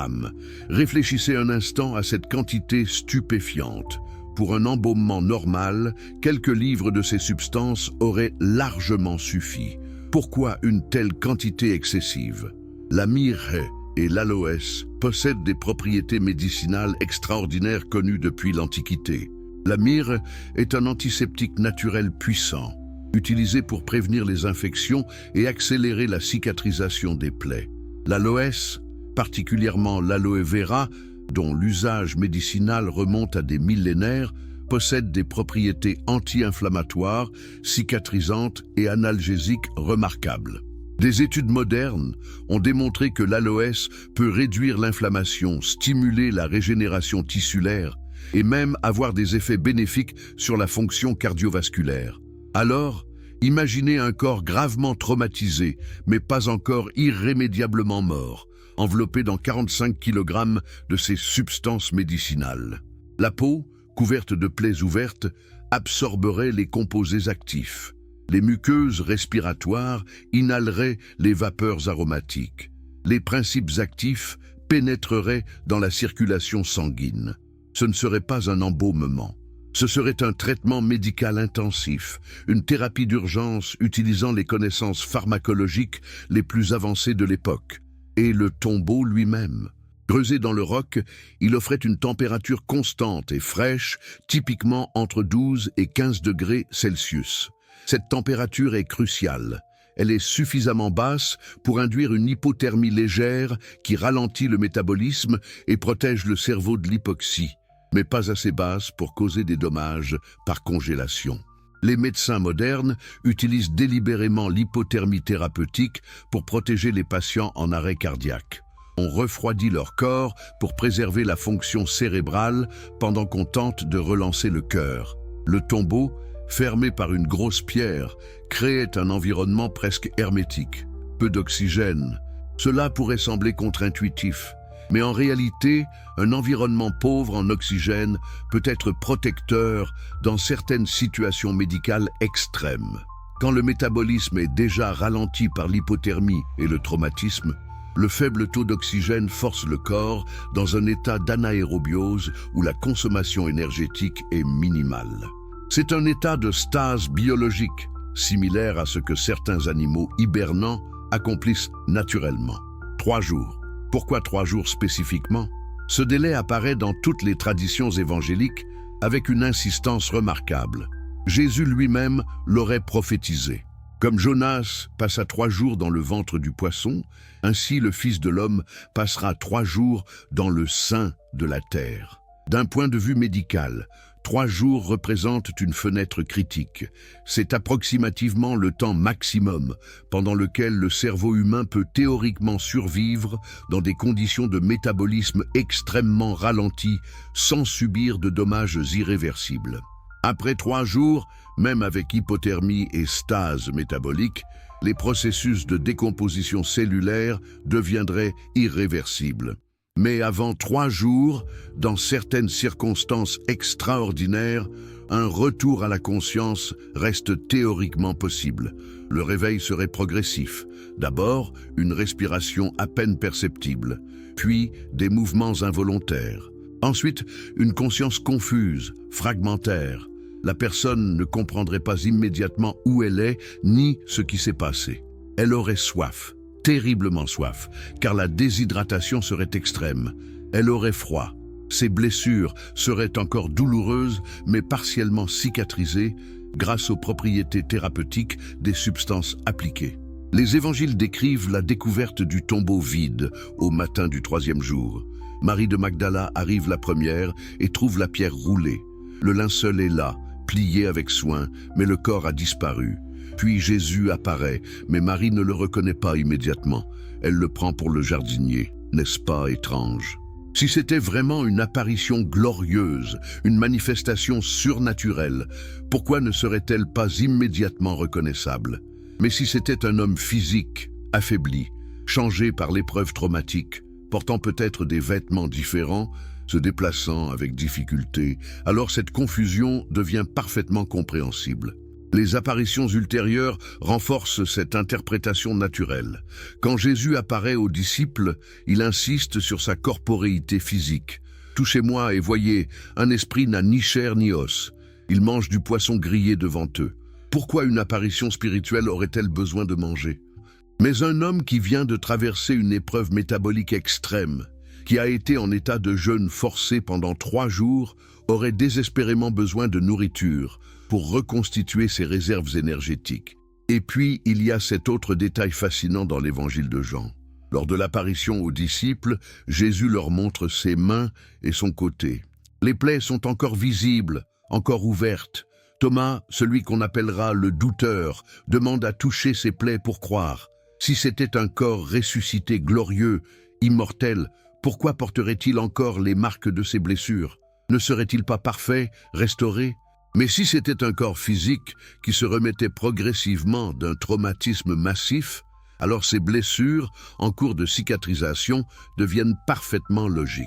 Speaker 1: Réfléchissez un instant à cette quantité stupéfiante. Pour un embaumement normal, quelques livres de ces substances auraient largement suffi. Pourquoi une telle quantité excessive? La myrrhe et l'aloès possèdent des propriétés médicinales extraordinaires connues depuis l'Antiquité. La myrrhe est un antiseptique naturel puissant, utilisé pour prévenir les infections et accélérer la cicatrisation des plaies. L'aloès, particulièrement l'aloe vera, dont l'usage médicinal remonte à des millénaires, possède des propriétés anti-inflammatoires, cicatrisantes et analgésiques remarquables. Des études modernes ont démontré que l'aloès peut réduire l'inflammation, stimuler la régénération tissulaire et même avoir des effets bénéfiques sur la fonction cardiovasculaire. Alors, imaginez un corps gravement traumatisé, mais pas encore irrémédiablement mort, enveloppé dans 45 kg de ces substances médicinales. La peau, couverte de plaies ouvertes, absorberait les composés actifs. Les muqueuses respiratoires inhaleraient les vapeurs aromatiques. Les principes actifs pénétreraient dans la circulation sanguine. Ce ne serait pas un embaumement. Ce serait un traitement médical intensif, une thérapie d'urgence utilisant les connaissances pharmacologiques les plus avancées de l'époque. Et le tombeau lui-même. Creusé dans le roc, il offrait une température constante et fraîche, typiquement entre 12 et 15 degrés Celsius. Cette température est cruciale. Elle est suffisamment basse pour induire une hypothermie légère qui ralentit le métabolisme et protège le cerveau de l'hypoxie, mais pas assez basse pour causer des dommages par congélation. Les médecins modernes utilisent délibérément l'hypothermie thérapeutique pour protéger les patients en arrêt cardiaque. On refroidit leur corps pour préserver la fonction cérébrale pendant qu'on tente de relancer le cœur. Le tombeau, fermé par une grosse pierre, créait un environnement presque hermétique. Peu d'oxygène. Cela pourrait sembler contre-intuitif. Mais en réalité, un environnement pauvre en oxygène peut être protecteur dans certaines situations médicales extrêmes. Quand le métabolisme est déjà ralenti par l'hypothermie et le traumatisme, le faible taux d'oxygène force le corps dans un état d'anaérobiose où la consommation énergétique est minimale. C'est un état de stase biologique, similaire à ce que certains animaux hibernants accomplissent naturellement. 3 jours. Pourquoi 3 jours spécifiquement? Ce délai apparaît dans toutes les traditions évangéliques avec une insistance remarquable. Jésus lui-même l'aurait prophétisé. Comme Jonas passa 3 jours dans le ventre du poisson, ainsi le Fils de l'homme passera 3 jours dans le sein de la terre. D'un point de vue médical, 3 jours représentent une fenêtre critique. C'est approximativement le temps maximum pendant lequel le cerveau humain peut théoriquement survivre dans des conditions de métabolisme extrêmement ralenties sans subir de dommages irréversibles. Après 3 jours, même avec hypothermie et stase métabolique, les processus de décomposition cellulaire deviendraient irréversibles. Mais avant 3 jours, dans certaines circonstances extraordinaires, un retour à la conscience reste théoriquement possible. Le réveil serait progressif. D'abord, une respiration à peine perceptible, puis des mouvements involontaires. Ensuite, une conscience confuse, fragmentaire. La personne ne comprendrait pas immédiatement où elle est, ni ce qui s'est passé. Elle aurait soif. Terriblement soif, car la déshydratation serait extrême. Elle aurait froid. Ses blessures seraient encore douloureuses, mais partiellement cicatrisées grâce aux propriétés thérapeutiques des substances appliquées. Les évangiles décrivent la découverte du tombeau vide au matin du 3e jour. Marie de Magdala arrive la première et trouve la pierre roulée. Le linceul est là, plié avec soin, mais le corps a disparu. Puis Jésus apparaît, mais Marie ne le reconnaît pas immédiatement. Elle le prend pour le jardinier. N'est-ce pas étrange? Si c'était vraiment une apparition glorieuse, une manifestation surnaturelle, pourquoi ne serait-elle pas immédiatement reconnaissable? Mais si c'était un homme physique, affaibli, changé par l'épreuve traumatique, portant peut-être des vêtements différents, se déplaçant avec difficulté, alors cette confusion devient parfaitement compréhensible. Les apparitions ultérieures renforcent cette interprétation naturelle. Quand Jésus apparaît aux disciples, il insiste sur sa corporéité physique. « Touchez-moi et voyez, un esprit n'a ni chair ni os. » Il mange du poisson grillé devant eux. Pourquoi une apparition spirituelle aurait-elle besoin de manger? Mais un homme qui vient de traverser une épreuve métabolique extrême, qui a été en état de jeûne forcé pendant 3 jours, aurait désespérément besoin de nourriture pour reconstituer ses réserves énergétiques. Et puis, il y a cet autre détail fascinant dans l'évangile de Jean. Lors de l'apparition aux disciples, Jésus leur montre ses mains et son côté. Les plaies sont encore visibles, encore ouvertes. Thomas, celui qu'on appellera le douteur, demande à toucher ses plaies pour croire. Si c'était un corps ressuscité, glorieux, immortel, pourquoi porterait-il encore les marques de ses blessures? Ne serait-il pas parfait, restauré? Mais si c'était un corps physique qui se remettait progressivement d'un traumatisme massif, alors ces blessures, en cours de cicatrisation, deviennent parfaitement logiques.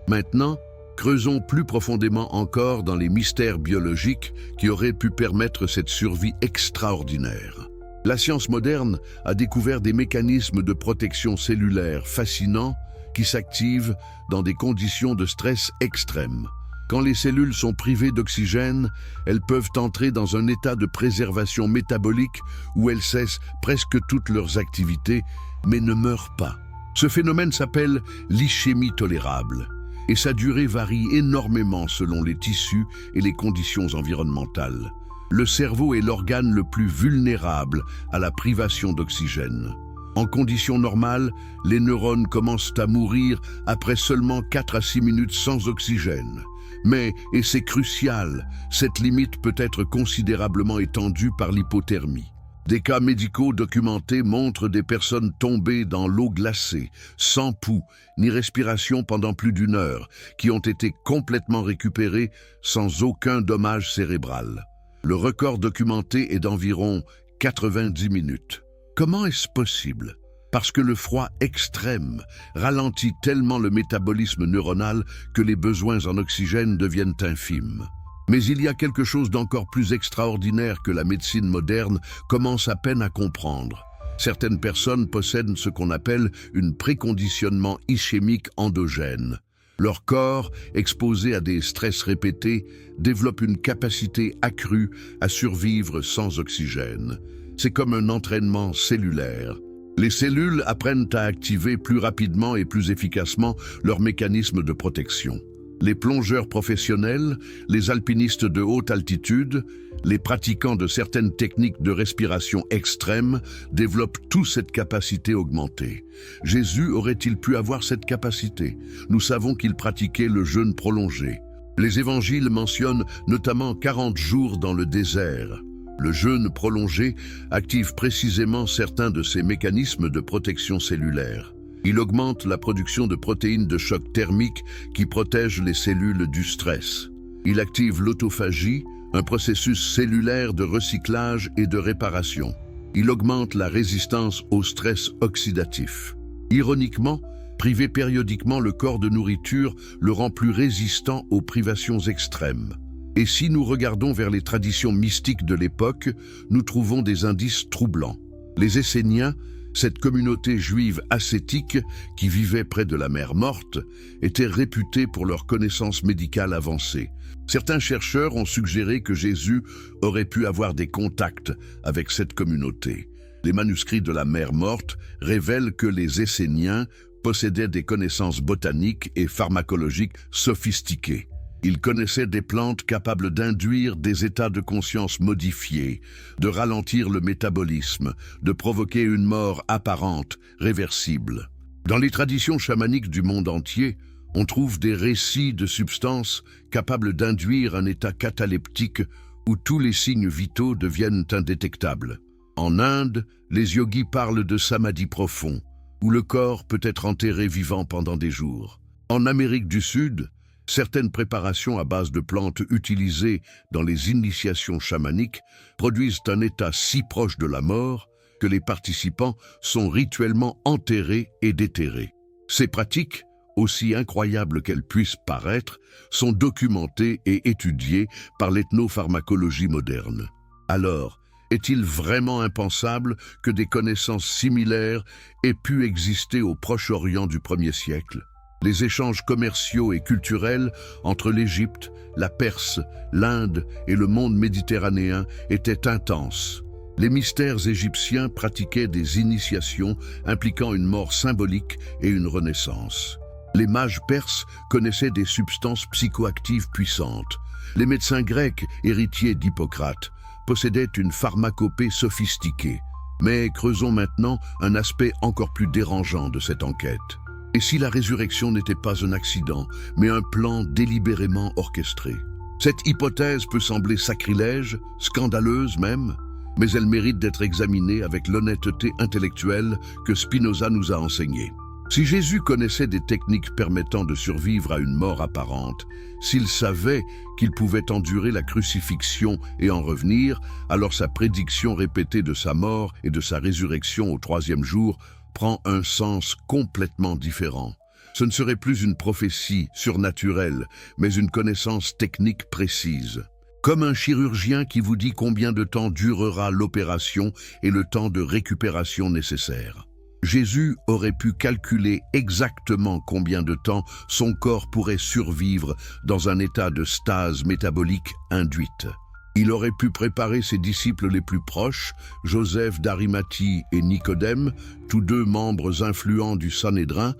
Speaker 1: Maintenant, creusons plus profondément encore dans les mystères biologiques qui auraient pu permettre cette survie extraordinaire. La science moderne a découvert des mécanismes de protection cellulaire fascinants qui s'activent dans des conditions de stress extrêmes. Quand les cellules sont privées d'oxygène, elles peuvent entrer dans un état de préservation métabolique où elles cessent presque toutes leurs activités, mais ne meurent pas. Ce phénomène s'appelle l'ischémie tolérable, et sa durée varie énormément selon les tissus et les conditions environnementales. Le cerveau est l'organe le plus vulnérable à la privation d'oxygène. En conditions normales, les neurones commencent à mourir après seulement 4 à 6 minutes sans oxygène. Mais, et c'est crucial, cette limite peut être considérablement étendue par l'hypothermie. Des cas médicaux documentés montrent des personnes tombées dans l'eau glacée, sans pouls ni respiration pendant plus d'1 heure, qui ont été complètement récupérées sans aucun dommage cérébral. Le record documenté est d'environ 90 minutes. Comment est-ce possible? Parce que le froid extrême ralentit tellement le métabolisme neuronal que les besoins en oxygène deviennent infimes. Mais il y a quelque chose d'encore plus extraordinaire que la médecine moderne commence à peine à comprendre. Certaines personnes possèdent ce qu'on appelle une préconditionnement ischémique endogène. Leur corps, exposé à des stress répétés, développe une capacité accrue à survivre sans oxygène. C'est comme un entraînement cellulaire. Les cellules apprennent à activer plus rapidement et plus efficacement leurs mécanismes de protection. Les plongeurs professionnels, les alpinistes de haute altitude, les pratiquants de certaines techniques de respiration extrême développent tous cette capacité augmentée. Jésus aurait-il pu avoir cette capacité? Nous savons qu'il pratiquait le jeûne prolongé. Les évangiles mentionnent notamment 40 jours dans le désert. Le jeûne prolongé active précisément certains de ces mécanismes de protection cellulaire. Il augmente la production de protéines de choc thermique qui protègent les cellules du stress. Il active l'autophagie, un processus cellulaire de recyclage et de réparation. Il augmente la résistance au stress oxydatif. Ironiquement, priver périodiquement le corps de nourriture le rend plus résistant aux privations extrêmes. Et si nous regardons vers les traditions mystiques de l'époque, nous trouvons des indices troublants. Les Esséniens, cette communauté juive ascétique qui vivait près de la mer Morte, étaient réputés pour leur connaissance médicale avancée. Certains chercheurs ont suggéré que Jésus aurait pu avoir des contacts avec cette communauté. Les manuscrits de la mer Morte révèlent que les Esséniens possédaient des connaissances botaniques et pharmacologiques sophistiquées. Ils connaissaient des plantes capables d'induire des états de conscience modifiés, de ralentir le métabolisme, de provoquer une mort apparente, réversible. Dans les traditions chamaniques du monde entier, on trouve des récits de substances capables d'induire un état cataleptique où tous les signes vitaux deviennent indétectables. En Inde, les yogis parlent de samadhi profond, où le corps peut être enterré vivant pendant des jours. En Amérique du Sud, certaines préparations à base de plantes utilisées dans les initiations chamaniques produisent un état si proche de la mort que les participants sont rituellement enterrés et déterrés. Ces pratiques, aussi incroyables qu'elles puissent paraître, sont documentées et étudiées par l'ethnopharmacologie moderne. Alors, est-il vraiment impensable que des connaissances similaires aient pu exister au Proche-Orient du 1er siècle? Les échanges commerciaux et culturels entre l'Égypte, la Perse, l'Inde et le monde méditerranéen étaient intenses. Les mystères égyptiens pratiquaient des initiations impliquant une mort symbolique et une renaissance. Les mages perses connaissaient des substances psychoactives puissantes. Les médecins grecs, héritiers d'Hippocrate, possédaient une pharmacopée sophistiquée. Mais creusons maintenant un aspect encore plus dérangeant de cette enquête. Et si la résurrection n'était pas un accident, mais un plan délibérément orchestré? Cette hypothèse peut sembler sacrilège, scandaleuse même, mais elle mérite d'être examinée avec l'honnêteté intellectuelle que Spinoza nous a enseignée. Si Jésus connaissait des techniques permettant de survivre à une mort apparente, s'il savait qu'il pouvait endurer la crucifixion et en revenir, alors sa prédiction répétée de sa mort et de sa résurrection au 3e jour prend un sens complètement différent. Ce ne serait plus une prophétie surnaturelle, mais une connaissance technique précise. Comme un chirurgien qui vous dit combien de temps durera l'opération et le temps de récupération nécessaire. Jésus aurait pu calculer exactement combien de temps son corps pourrait survivre dans un état de stase métabolique induite. Il aurait pu préparer ses disciples les plus proches, Joseph d'Arimathie et Nicodème, tous deux membres influents du Sanhédrin,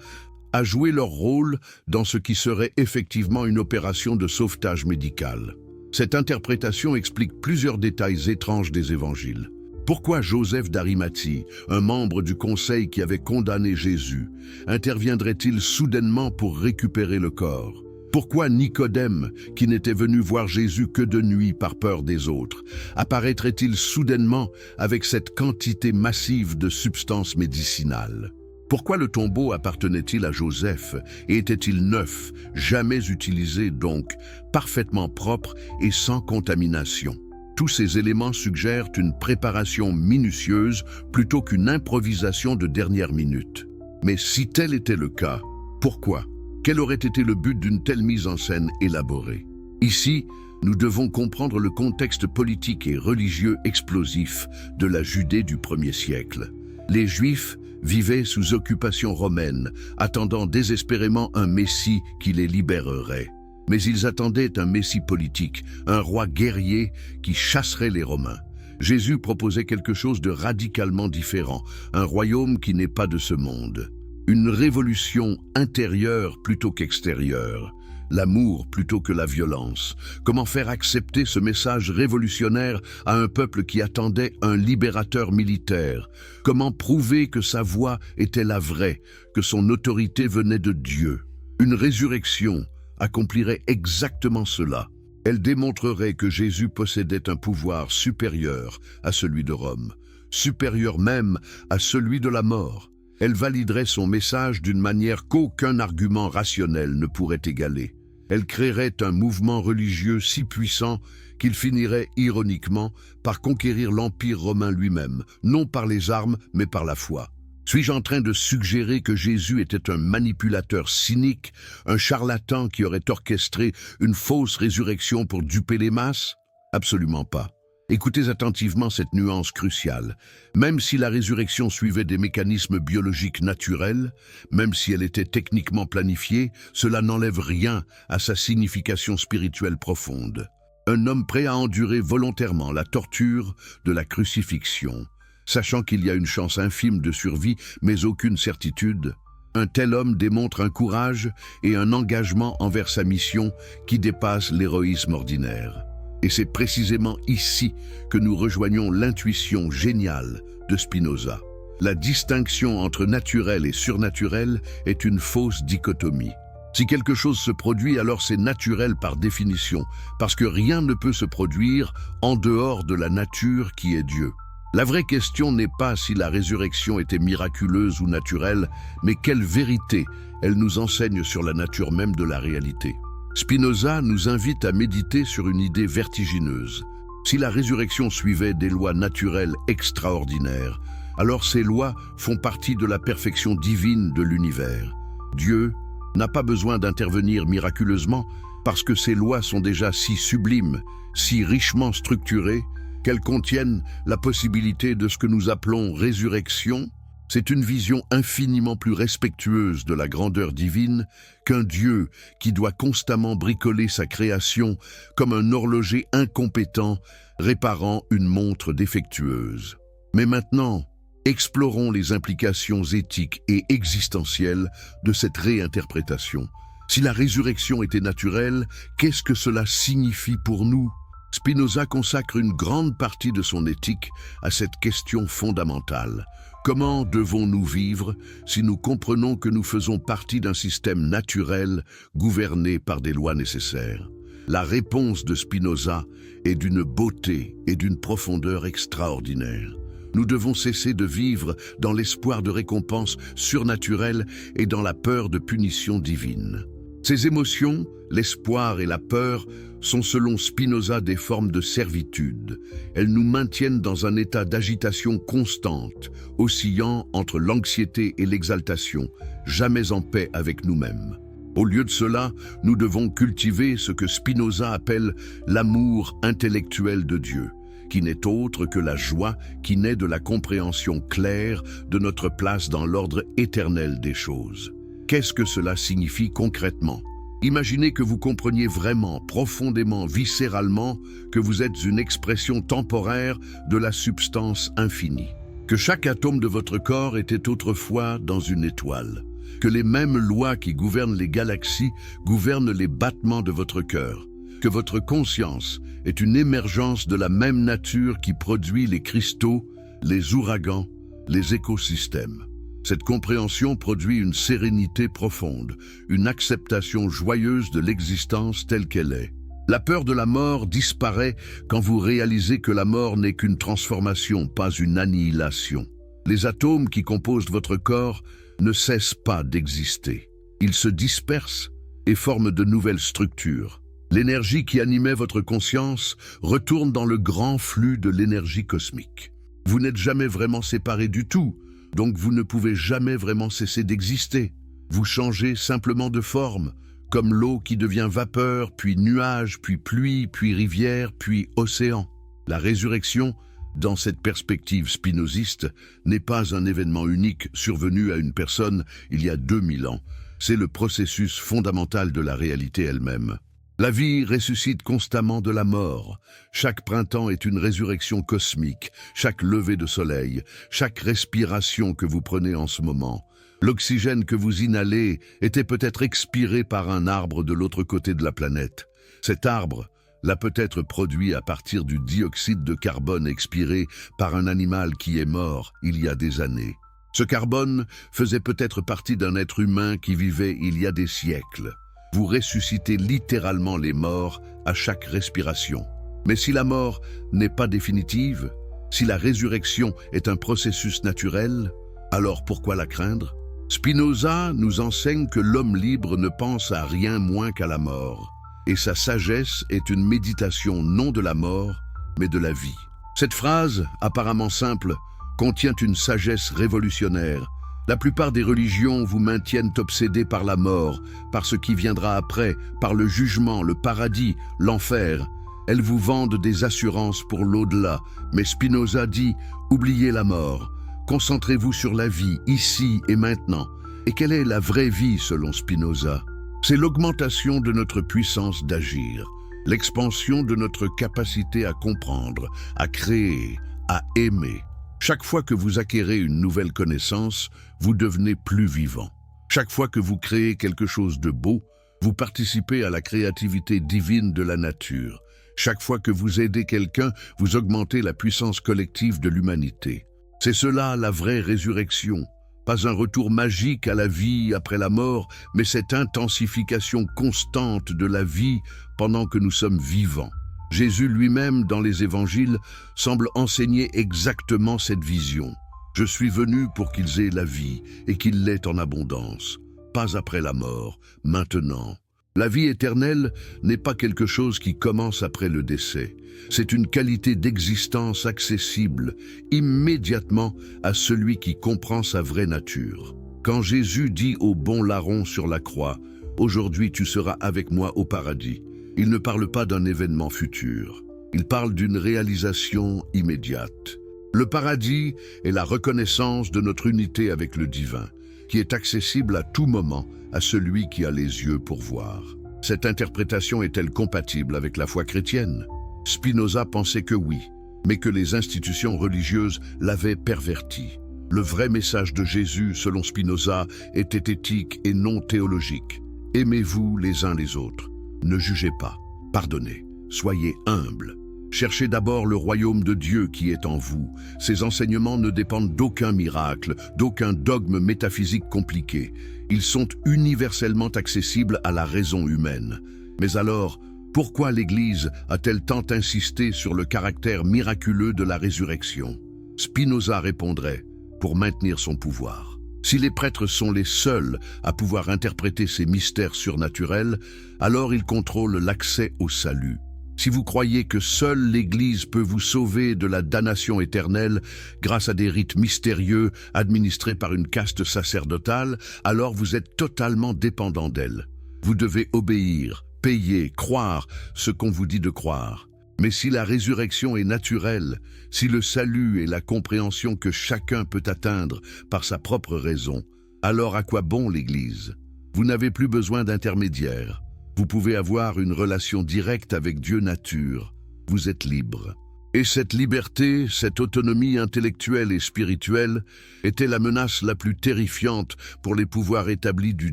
Speaker 1: à jouer leur rôle dans ce qui serait effectivement une opération de sauvetage médical. Cette interprétation explique plusieurs détails étranges des évangiles. Pourquoi Joseph d'Arimathie, un membre du conseil qui avait condamné Jésus, interviendrait-il soudainement pour récupérer le corps? Pourquoi Nicodème, qui n'était venu voir Jésus que de nuit par peur des autres, apparaîtrait-il soudainement avec cette quantité massive de substances médicinales? Pourquoi le tombeau appartenait-il à Joseph et était-il neuf, jamais utilisé donc, parfaitement propre et sans contamination? Tous ces éléments suggèrent une préparation minutieuse plutôt qu'une improvisation de dernière minute. Mais si tel était le cas, pourquoi? Quel aurait été le but d'une telle mise en scène élaborée? Ici, nous devons comprendre le contexte politique et religieux explosif de la Judée du 1er siècle. Les Juifs vivaient sous occupation romaine, attendant désespérément un Messie qui les libérerait. Mais ils attendaient un Messie politique, un roi guerrier qui chasserait les Romains. Jésus proposait quelque chose de radicalement différent, un royaume qui n'est pas de ce monde. Une révolution intérieure plutôt qu'extérieure, l'amour plutôt que la violence. Comment faire accepter ce message révolutionnaire à un peuple qui attendait un libérateur militaire? Comment prouver que sa voix était la vraie, que son autorité venait de Dieu? Une résurrection accomplirait exactement cela. Elle démontrerait que Jésus possédait un pouvoir supérieur à celui de Rome, supérieur même à celui de la mort. Elle validerait son message d'une manière qu'aucun argument rationnel ne pourrait égaler. Elle créerait un mouvement religieux si puissant qu'il finirait ironiquement par conquérir l'Empire romain lui-même, non par les armes mais par la foi. Suis-je en train de suggérer que Jésus était un manipulateur cynique, un charlatan qui aurait orchestré une fausse résurrection pour duper les masses? Absolument pas. Écoutez attentivement cette nuance cruciale. Même si la résurrection suivait des mécanismes biologiques naturels, même si elle était techniquement planifiée, cela n'enlève rien à sa signification spirituelle profonde. Un homme prêt à endurer volontairement la torture de la crucifixion, sachant qu'il y a une chance infime de survie, mais aucune certitude, un tel homme démontre un courage et un engagement envers sa mission qui dépasse l'héroïsme ordinaire. Et c'est précisément ici que nous rejoignons l'intuition géniale de Spinoza. La distinction entre naturel et surnaturel est une fausse dichotomie. Si quelque chose se produit, alors c'est naturel par définition, parce que rien ne peut se produire en dehors de la nature qui est Dieu. La vraie question n'est pas si la résurrection était miraculeuse ou naturelle, mais quelle vérité elle nous enseigne sur la nature même de la réalité. Spinoza nous invite à méditer sur une idée vertigineuse. Si la résurrection suivait des lois naturelles extraordinaires, alors ces lois font partie de la perfection divine de l'univers. Dieu n'a pas besoin d'intervenir miraculeusement parce que ces lois sont déjà si sublimes, si richement structurées, qu'elles contiennent la possibilité de ce que nous appelons résurrection. C'est une vision infiniment plus respectueuse de la grandeur divine qu'un Dieu qui doit constamment bricoler sa création comme un horloger incompétent réparant une montre défectueuse. Mais maintenant, explorons les implications éthiques et existentielles de cette réinterprétation. Si la résurrection était naturelle, qu'est-ce que cela signifie pour nous? Spinoza consacre une grande partie de son éthique à cette question fondamentale. Comment devons-nous vivre si nous comprenons que nous faisons partie d'un système naturel gouverné par des lois nécessaires? La réponse de Spinoza est d'une beauté et d'une profondeur extraordinaires. Nous devons cesser de vivre dans l'espoir de récompenses surnaturelles et dans la peur de punitions divines. Ces émotions, l'espoir et la peur, sont selon Spinoza des formes de servitude. Elles nous maintiennent dans un état d'agitation constante, oscillant entre l'anxiété et l'exaltation, jamais en paix avec nous-mêmes. Au lieu de cela, nous devons cultiver ce que Spinoza appelle l'amour intellectuel de Dieu, qui n'est autre que la joie qui naît de la compréhension claire de notre place dans l'ordre éternel des choses. Qu'est-ce que cela signifie concrètement? Imaginez que vous compreniez vraiment, profondément, viscéralement, que vous êtes une expression temporaire de la substance infinie, que chaque atome de votre corps était autrefois dans une étoile, que les mêmes lois qui gouvernent les galaxies gouvernent les battements de votre cœur, que votre conscience est une émergence de la même nature qui produit les cristaux, les ouragans, les écosystèmes. Cette compréhension produit une sérénité profonde, une acceptation joyeuse de l'existence telle qu'elle est. La peur de la mort disparaît quand vous réalisez que la mort n'est qu'une transformation, pas une annihilation. Les atomes qui composent votre corps ne cessent pas d'exister. Ils se dispersent et forment de nouvelles structures. L'énergie qui animait votre conscience retourne dans le grand flux de l'énergie cosmique. Vous n'êtes jamais vraiment séparés du tout, donc vous ne pouvez jamais vraiment cesser d'exister. Vous changez simplement de forme, comme l'eau qui devient vapeur, puis nuage, puis pluie, puis rivière, puis océan. La résurrection, dans cette perspective spinoziste, n'est pas un événement unique survenu à une personne il y a 2000 ans. C'est le processus fondamental de la réalité elle-même. La vie ressuscite constamment de la mort. Chaque printemps est une résurrection cosmique, chaque lever de soleil, chaque respiration que vous prenez en ce moment. L'oxygène que vous inhalez était peut-être expiré par un arbre de l'autre côté de la planète. Cet arbre l'a peut-être produit à partir du dioxyde de carbone expiré par un animal qui est mort il y a des années. Ce carbone faisait peut-être partie d'un être humain qui vivait il y a des siècles. Vous ressuscitez littéralement les morts à chaque respiration. Mais si la mort n'est pas définitive, si la résurrection est un processus naturel, alors pourquoi la craindre? Spinoza nous enseigne que l'homme libre ne pense à rien moins qu'à la mort, et sa sagesse est une méditation non de la mort, mais de la vie. Cette phrase, apparemment simple, contient une sagesse révolutionnaire. La plupart des religions vous maintiennent obsédés par la mort, par ce qui viendra après, par le jugement, le paradis, l'enfer. Elles vous vendent des assurances pour l'au-delà, mais Spinoza dit « Oubliez la mort, concentrez-vous sur la vie, ici et maintenant ». Et quelle est la vraie vie selon Spinoza? C'est l'augmentation de notre puissance d'agir, l'expansion de notre capacité à comprendre, à créer, à aimer. Chaque fois que vous acquérez une nouvelle connaissance, vous devenez plus vivant. Chaque fois que vous créez quelque chose de beau, vous participez à la créativité divine de la nature. Chaque fois que vous aidez quelqu'un, vous augmentez la puissance collective de l'humanité. C'est cela la vraie résurrection. Pas un retour magique à la vie après la mort, mais cette intensification constante de la vie pendant que nous sommes vivants. Jésus lui-même, dans les évangiles, semble enseigner exactement cette vision. « Je suis venu pour qu'ils aient la vie et qu'ils l'aient en abondance, pas après la mort, maintenant. » La vie éternelle n'est pas quelque chose qui commence après le décès. C'est une qualité d'existence accessible immédiatement à celui qui comprend sa vraie nature. Quand Jésus dit au bon larron sur la croix « Aujourd'hui tu seras avec moi au paradis », il ne parle pas d'un événement futur. Il parle d'une réalisation immédiate. Le paradis est la reconnaissance de notre unité avec le divin, qui est accessible à tout moment à celui qui a les yeux pour voir. Cette interprétation est-elle compatible avec la foi chrétienne? Spinoza pensait que oui, mais que les institutions religieuses l'avaient perverti. Le vrai message de Jésus, selon Spinoza, était éthique et non théologique. Aimez-vous les uns les autres. Ne jugez pas. Pardonnez. Soyez humbles. Cherchez d'abord le royaume de Dieu qui est en vous. Ces enseignements ne dépendent d'aucun miracle, d'aucun dogme métaphysique compliqué. Ils sont universellement accessibles à la raison humaine. Mais alors, pourquoi l'Église a-t-elle tant insisté sur le caractère miraculeux de la résurrection? Spinoza répondrait, pour maintenir son pouvoir. Si les prêtres sont les seuls à pouvoir interpréter ces mystères surnaturels, alors ils contrôlent l'accès au salut. Si vous croyez que seule l'Église peut vous sauver de la damnation éternelle grâce à des rites mystérieux administrés par une caste sacerdotale, alors vous êtes totalement dépendant d'elle. Vous devez obéir, payer, croire ce qu'on vous dit de croire. Mais si la résurrection est naturelle, si le salut est la compréhension que chacun peut atteindre par sa propre raison, alors à quoi bon l'Église? Vous n'avez plus besoin d'intermédiaires. Vous pouvez avoir une relation directe avec Dieu nature. Vous êtes libre. Et cette liberté, cette autonomie intellectuelle et spirituelle, était la menace la plus terrifiante pour les pouvoirs établis du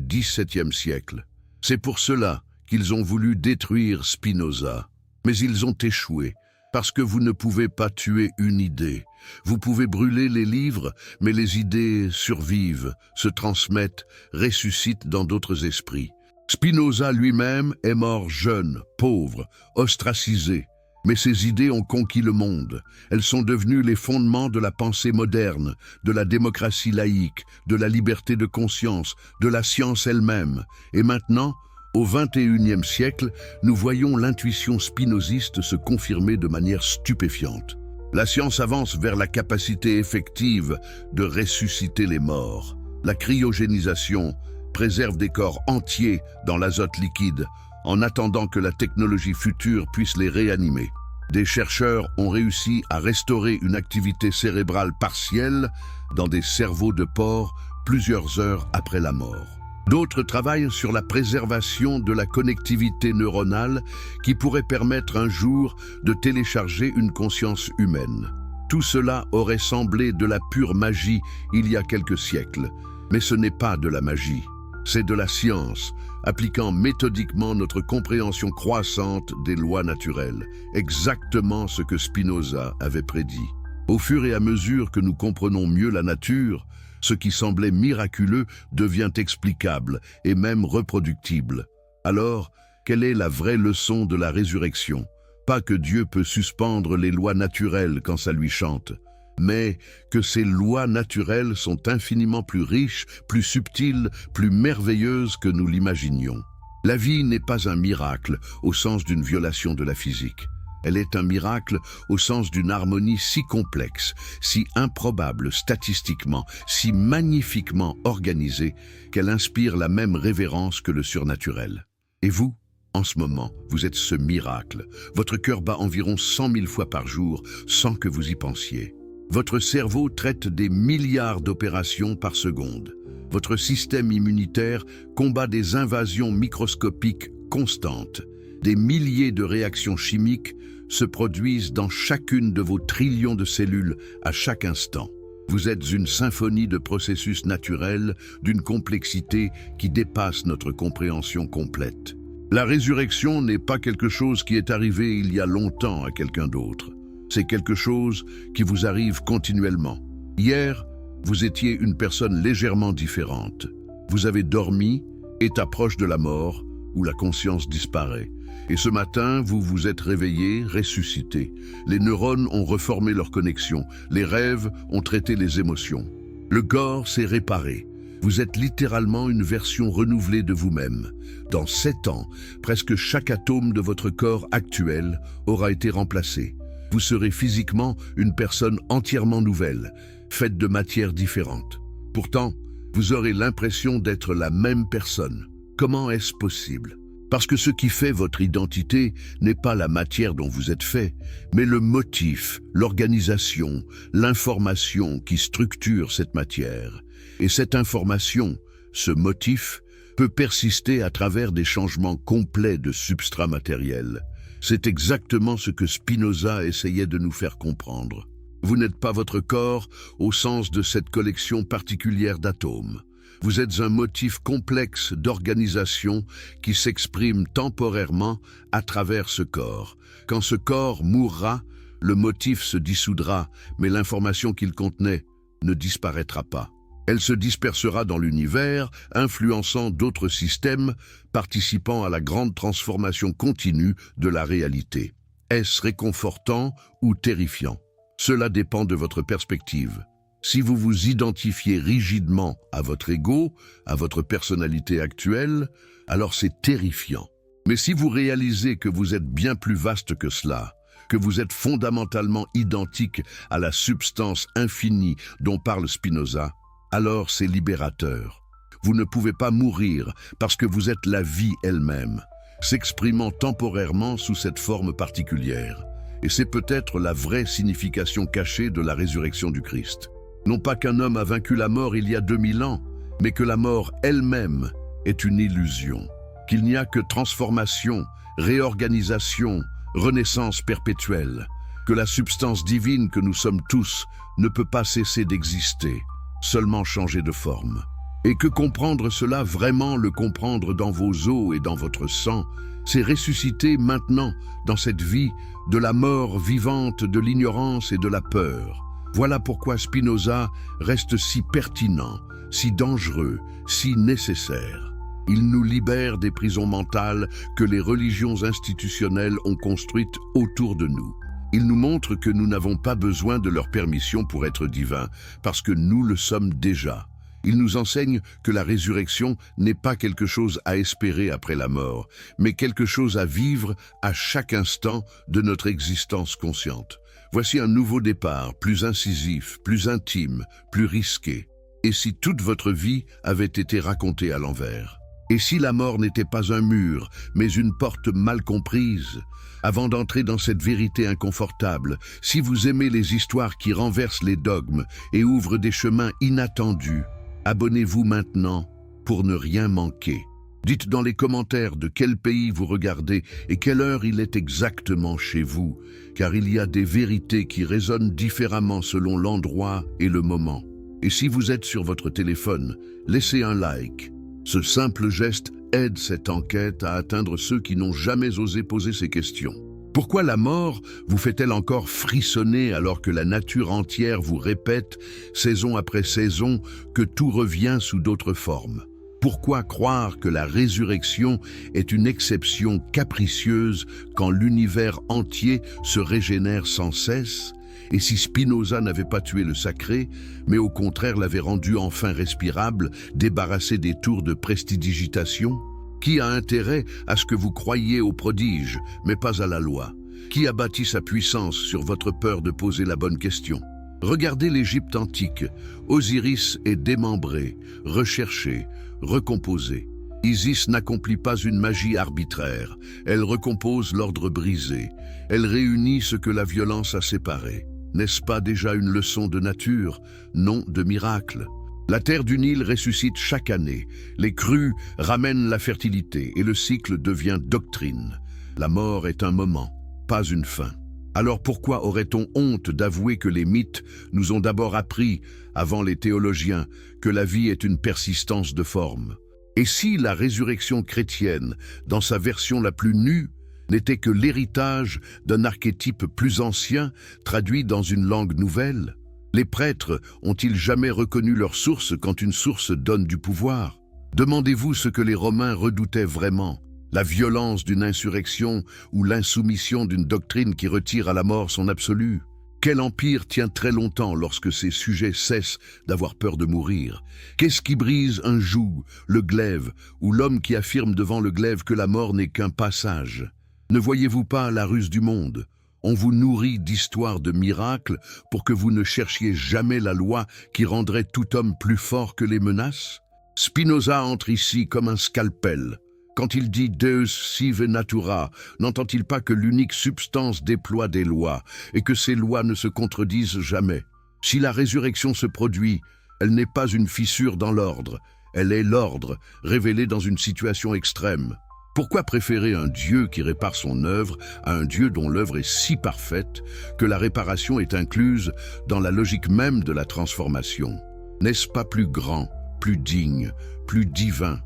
Speaker 1: XVIIe siècle. C'est pour cela qu'ils ont voulu détruire Spinoza. Mais ils ont échoué, parce que vous ne pouvez pas tuer une idée. Vous pouvez brûler les livres, mais les idées survivent, se transmettent, ressuscitent dans d'autres esprits. Spinoza lui-même est mort jeune, pauvre, ostracisé. Mais ses idées ont conquis le monde. Elles sont devenues les fondements de la pensée moderne, de la démocratie laïque, de la liberté de conscience, de la science elle-même. Et maintenant, au XXIe siècle, nous voyons l'intuition spinoziste se confirmer de manière stupéfiante. La science avance vers la capacité effective de ressusciter les morts. La cryogénisation préserve des corps entiers dans l'azote liquide, en attendant que la technologie future puisse les réanimer. Des chercheurs ont réussi à restaurer une activité cérébrale partielle dans des cerveaux de porcs plusieurs heures après la mort. D'autres travaillent sur la préservation de la connectivité neuronale qui pourrait permettre un jour de télécharger une conscience humaine. Tout cela aurait semblé de la pure magie il y a quelques siècles, mais ce n'est pas de la magie. C'est de la science, appliquant méthodiquement notre compréhension croissante des lois naturelles, exactement ce que Spinoza avait prédit. Au fur et à mesure que nous comprenons mieux la nature, ce qui semblait miraculeux devient explicable et même reproductible. Alors, quelle est la vraie leçon de la résurrection? Pas que Dieu peut suspendre les lois naturelles quand ça lui chante, mais que ces lois naturelles sont infiniment plus riches, plus subtiles, plus merveilleuses que nous l'imaginions. La vie n'est pas un miracle au sens d'une violation de la physique. Elle est un miracle au sens d'une harmonie si complexe, si improbable statistiquement, si magnifiquement organisée qu'elle inspire la même révérence que le surnaturel. Et vous, en ce moment, vous êtes ce miracle. Votre cœur bat environ 100 000 fois par jour sans que vous y pensiez. Votre cerveau traite des milliards d'opérations par seconde. Votre système immunitaire combat des invasions microscopiques constantes. Des milliers de réactions chimiques se produisent dans chacune de vos trillions de cellules à chaque instant. Vous êtes une symphonie de processus naturels d'une complexité qui dépasse notre compréhension complète. La résurrection n'est pas quelque chose qui est arrivé il y a longtemps à quelqu'un d'autre. C'est quelque chose qui vous arrive continuellement. Hier, vous étiez une personne légèrement différente. Vous avez dormi, état proche de la mort, où la conscience disparaît. Et ce matin, vous vous êtes réveillé, ressuscité. Les neurones ont reformé leurs connexions. Les rêves ont traité les émotions. Le corps s'est réparé. Vous êtes littéralement une version renouvelée de vous-même. Dans 7 ans, presque chaque atome de votre corps actuel aura été remplacé. Vous serez physiquement une personne entièrement nouvelle, faite de matières différentes. Pourtant, vous aurez l'impression d'être la même personne. Comment est-ce possible? Parce que ce qui fait votre identité n'est pas la matière dont vous êtes fait, mais le motif, l'organisation, l'information qui structure cette matière. Et cette information, ce motif, peut persister à travers des changements complets de substrat matériel. C'est exactement ce que Spinoza essayait de nous faire comprendre. Vous n'êtes pas votre corps au sens de cette collection particulière d'atomes. Vous êtes un motif complexe d'organisation qui s'exprime temporairement à travers ce corps. Quand ce corps mourra, le motif se dissoudra, mais l'information qu'il contenait ne disparaîtra pas. Elle se dispersera dans l'univers, influençant d'autres systèmes, participant à la grande transformation continue de la réalité. Est-ce réconfortant ou terrifiant? Cela dépend de votre perspective. Si vous vous identifiez rigidement à votre ego, à votre personnalité actuelle, alors c'est terrifiant. Mais si vous réalisez que vous êtes bien plus vaste que cela, que vous êtes fondamentalement identique à la substance infinie dont parle Spinoza, alors c'est libérateur. Vous ne pouvez pas mourir parce que vous êtes la vie elle-même, s'exprimant temporairement sous cette forme particulière. Et c'est peut-être la vraie signification cachée de la résurrection du Christ. Non pas qu'un homme a vaincu la mort il y a 2000 ans, mais que la mort elle-même est une illusion, qu'il n'y a que transformation, réorganisation, renaissance perpétuelle, que la substance divine que nous sommes tous ne peut pas cesser d'exister, seulement changer de forme. Et que comprendre cela, vraiment le comprendre dans vos os et dans votre sang, c'est ressusciter maintenant, dans cette vie, de la mort vivante, de l'ignorance et de la peur. Voilà pourquoi Spinoza reste si pertinent, si dangereux, si nécessaire. Il nous libère des prisons mentales que les religions institutionnelles ont construites autour de nous. Il nous montre que nous n'avons pas besoin de leur permission pour être divins, parce que nous le sommes déjà. Il nous enseigne que la résurrection n'est pas quelque chose à espérer après la mort, mais quelque chose à vivre à chaque instant de notre existence consciente. Voici un nouveau départ, plus incisif, plus intime, plus risqué. Et si toute votre vie avait été racontée à l'envers? Et si la mort n'était pas un mur, mais une porte mal comprise? Avant d'entrer dans cette vérité inconfortable, si vous aimez les histoires qui renversent les dogmes et ouvrent des chemins inattendus, abonnez-vous maintenant pour ne rien manquer. Dites dans les commentaires de quel pays vous regardez et quelle heure il est exactement chez vous, car il y a des vérités qui résonnent différemment selon l'endroit et le moment. Et si vous êtes sur votre téléphone, laissez un like. Ce simple geste aide cette enquête à atteindre ceux qui n'ont jamais osé poser ces questions. Pourquoi la mort vous fait-elle encore frissonner alors que la nature entière vous répète, saison après saison, que tout revient sous d'autres formes? Pourquoi croire que la résurrection est une exception capricieuse quand l'univers entier se régénère sans cesse? Et si Spinoza n'avait pas tué le sacré, mais au contraire l'avait rendu enfin respirable, débarrassé des tours de prestidigitation? Qui a intérêt à ce que vous croyiez au prodige, mais pas à la loi? Qui a bâti sa puissance sur votre peur de poser la bonne question? Regardez l'Égypte antique. Osiris est démembré, recherché, recomposé. Isis n'accomplit pas une magie arbitraire. Elle recompose l'ordre brisé. Elle réunit ce que la violence a séparé. N'est-ce pas déjà une leçon de nature, non de miracle? La terre du Nil ressuscite chaque année. Les crues ramènent la fertilité et le cycle devient doctrine. La mort est un moment, pas une fin. Alors pourquoi aurait-on honte d'avouer que les mythes nous ont d'abord appris, avant les théologiens, que la vie est une persistance de forme? Et si la résurrection chrétienne, dans sa version la plus nue, n'était que l'héritage d'un archétype plus ancien, traduit dans une langue nouvelle? Les prêtres ont-ils jamais reconnu leur source quand une source donne du pouvoir? Demandez-vous ce que les Romains redoutaient vraiment. La violence d'une insurrection ou l'insoumission d'une doctrine qui retire à la mort son absolu? Quel empire tient très longtemps lorsque ses sujets cessent d'avoir peur de mourir? Qu'est-ce qui brise un joug, le glaive, ou l'homme qui affirme devant le glaive que la mort n'est qu'un passage? Ne voyez-vous pas la ruse du monde? On vous nourrit d'histoires de miracles pour que vous ne cherchiez jamais la loi qui rendrait tout homme plus fort que les menaces? Spinoza entre ici comme un scalpel. Quand il dit Deus sive natura, n'entend-il pas que l'unique substance déploie des lois et que ces lois ne se contredisent jamais? Si la résurrection se produit, elle n'est pas une fissure dans l'ordre, elle est l'ordre révélé dans une situation extrême. Pourquoi préférer un Dieu qui répare son œuvre à un Dieu dont l'œuvre est si parfaite que la réparation est incluse dans la logique même de la transformation? N'est-ce pas plus grand, plus digne, plus divin?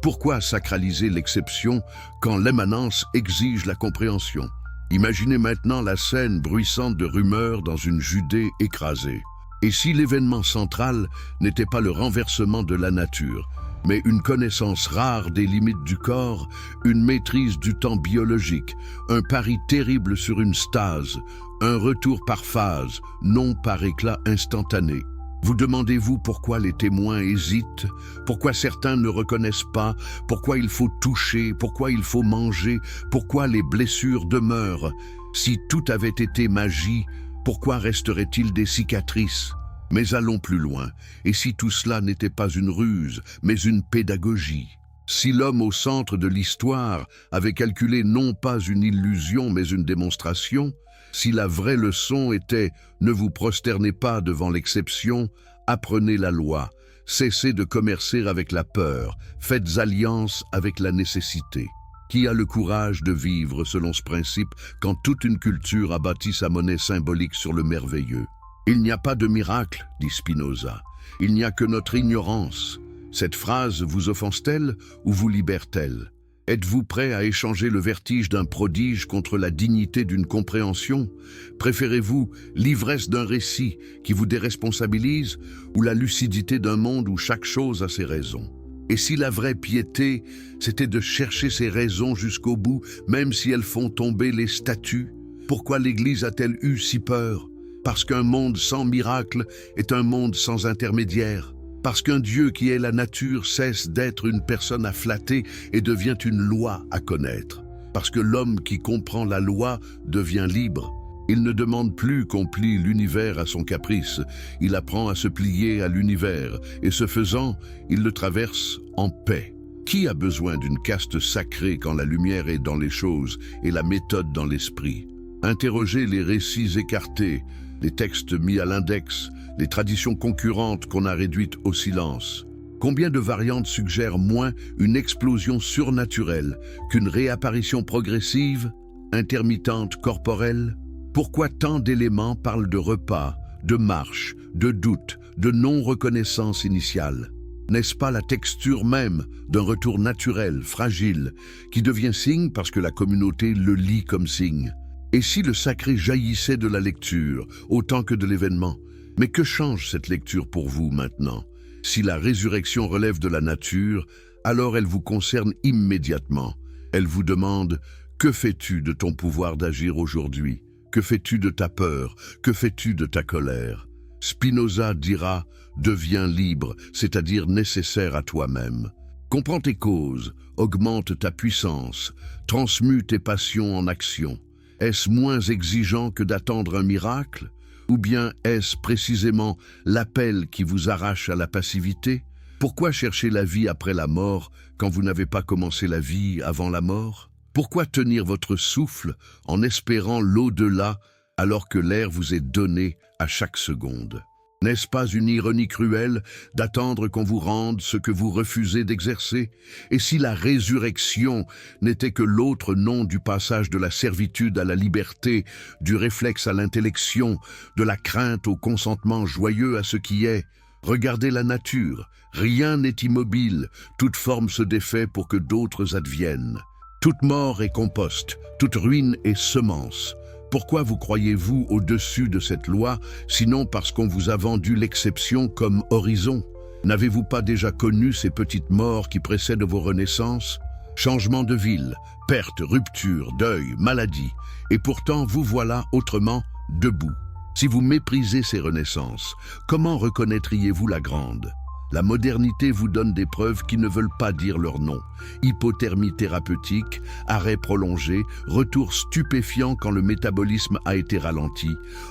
Speaker 1: Pourquoi sacraliser l'exception quand l'immanence exige la compréhension? Imaginez maintenant la scène bruissante de rumeurs dans une Judée écrasée. Et si l'événement central n'était pas le renversement de la nature, mais une connaissance rare des limites du corps, une maîtrise du temps biologique, un pari terrible sur une stase, un retour par phase, non par éclat instantané? Vous demandez-vous pourquoi les témoins hésitent, pourquoi certains ne reconnaissent pas, pourquoi il faut toucher, pourquoi il faut manger, pourquoi les blessures demeurent? Si tout avait été magie, pourquoi resterait-il des cicatrices? Mais allons plus loin, et si tout cela n'était pas une ruse, mais une pédagogie? Si l'homme au centre de l'histoire avait calculé non pas une illusion, mais une démonstration, si la vraie leçon était « Ne vous prosternez pas devant l'exception, apprenez la loi, cessez de commercer avec la peur, faites alliance avec la nécessité ». Qui a le courage de vivre selon ce principe quand toute une culture a bâti sa monnaie symbolique sur le merveilleux? Il n'y a pas de miracle, dit Spinoza, il n'y a que notre ignorance. Cette phrase vous offense-t-elle ou vous libère-t-elle? Êtes-vous prêt à échanger le vertige d'un prodige contre la dignité d'une compréhension? Préférez-vous l'ivresse d'un récit qui vous déresponsabilise ou la lucidité d'un monde où chaque chose a ses raisons? Et si la vraie piété, c'était de chercher ses raisons jusqu'au bout, même si elles font tomber les statues? Pourquoi l'Église a-t-elle eu si peur? Parce qu'un monde sans miracle est un monde sans intermédiaire. Parce qu'un Dieu qui est la nature cesse d'être une personne à flatter et devient une loi à connaître. Parce que l'homme qui comprend la loi devient libre. Il ne demande plus qu'on plie l'univers à son caprice. Il apprend à se plier à l'univers et ce faisant, il le traverse en paix. Qui a besoin d'une caste sacrée quand la lumière est dans les choses et la méthode dans l'esprit? Interrogez les récits écartés, les textes mis à l'index, les traditions concurrentes qu'on a réduites au silence. Combien de variantes suggèrent moins une explosion surnaturelle qu'une réapparition progressive, intermittente, corporelle? Pourquoi tant d'éléments parlent de repas, de marche, de doute, de non-reconnaissance initiale? N'est-ce pas la texture même d'un retour naturel, fragile, qui devient signe parce que la communauté le lit comme signe? Et si le sacré jaillissait de la lecture, autant que de l'événement? Mais que change cette lecture pour vous maintenant? Si la résurrection relève de la nature, alors elle vous concerne immédiatement. Elle vous demande « Que fais-tu de ton pouvoir d'agir aujourd'hui? Que fais-tu de ta peur? Que fais-tu de ta colère ?» Spinoza dira « Deviens libre, c'est-à-dire nécessaire à toi-même. Comprends tes causes, augmente ta puissance, transmue tes passions en action. Est-ce moins exigeant que d'attendre un miracle? Ou bien est-ce précisément l'appel qui vous arrache à la passivité? Pourquoi chercher la vie après la mort quand vous n'avez pas commencé la vie avant la mort? Pourquoi tenir votre souffle en espérant l'au-delà alors que l'air vous est donné à chaque seconde? N'est-ce pas une ironie cruelle d'attendre qu'on vous rende ce que vous refusez d'exercer? Et si la résurrection n'était que l'autre nom du passage de la servitude à la liberté, du réflexe à l'intellection, de la crainte au consentement joyeux à ce qui est? Regardez la nature, rien n'est immobile, toute forme se défait pour que d'autres adviennent. Toute mort est compost, toute ruine est semence. Pourquoi vous croyez-vous au-dessus de cette loi, sinon parce qu'on vous a vendu l'exception comme horizon? N'avez-vous pas déjà connu ces petites morts qui précèdent vos renaissances? Changement de ville, perte, rupture, deuil, maladie. Et pourtant, vous voilà autrement debout. Si vous méprisez ces renaissances, comment reconnaîtriez-vous la grande? La modernité vous donne des preuves qui ne veulent pas dire leur nom. Hypothermie thérapeutique, arrêt prolongé, retour stupéfiant quand le métabolisme a été ralenti,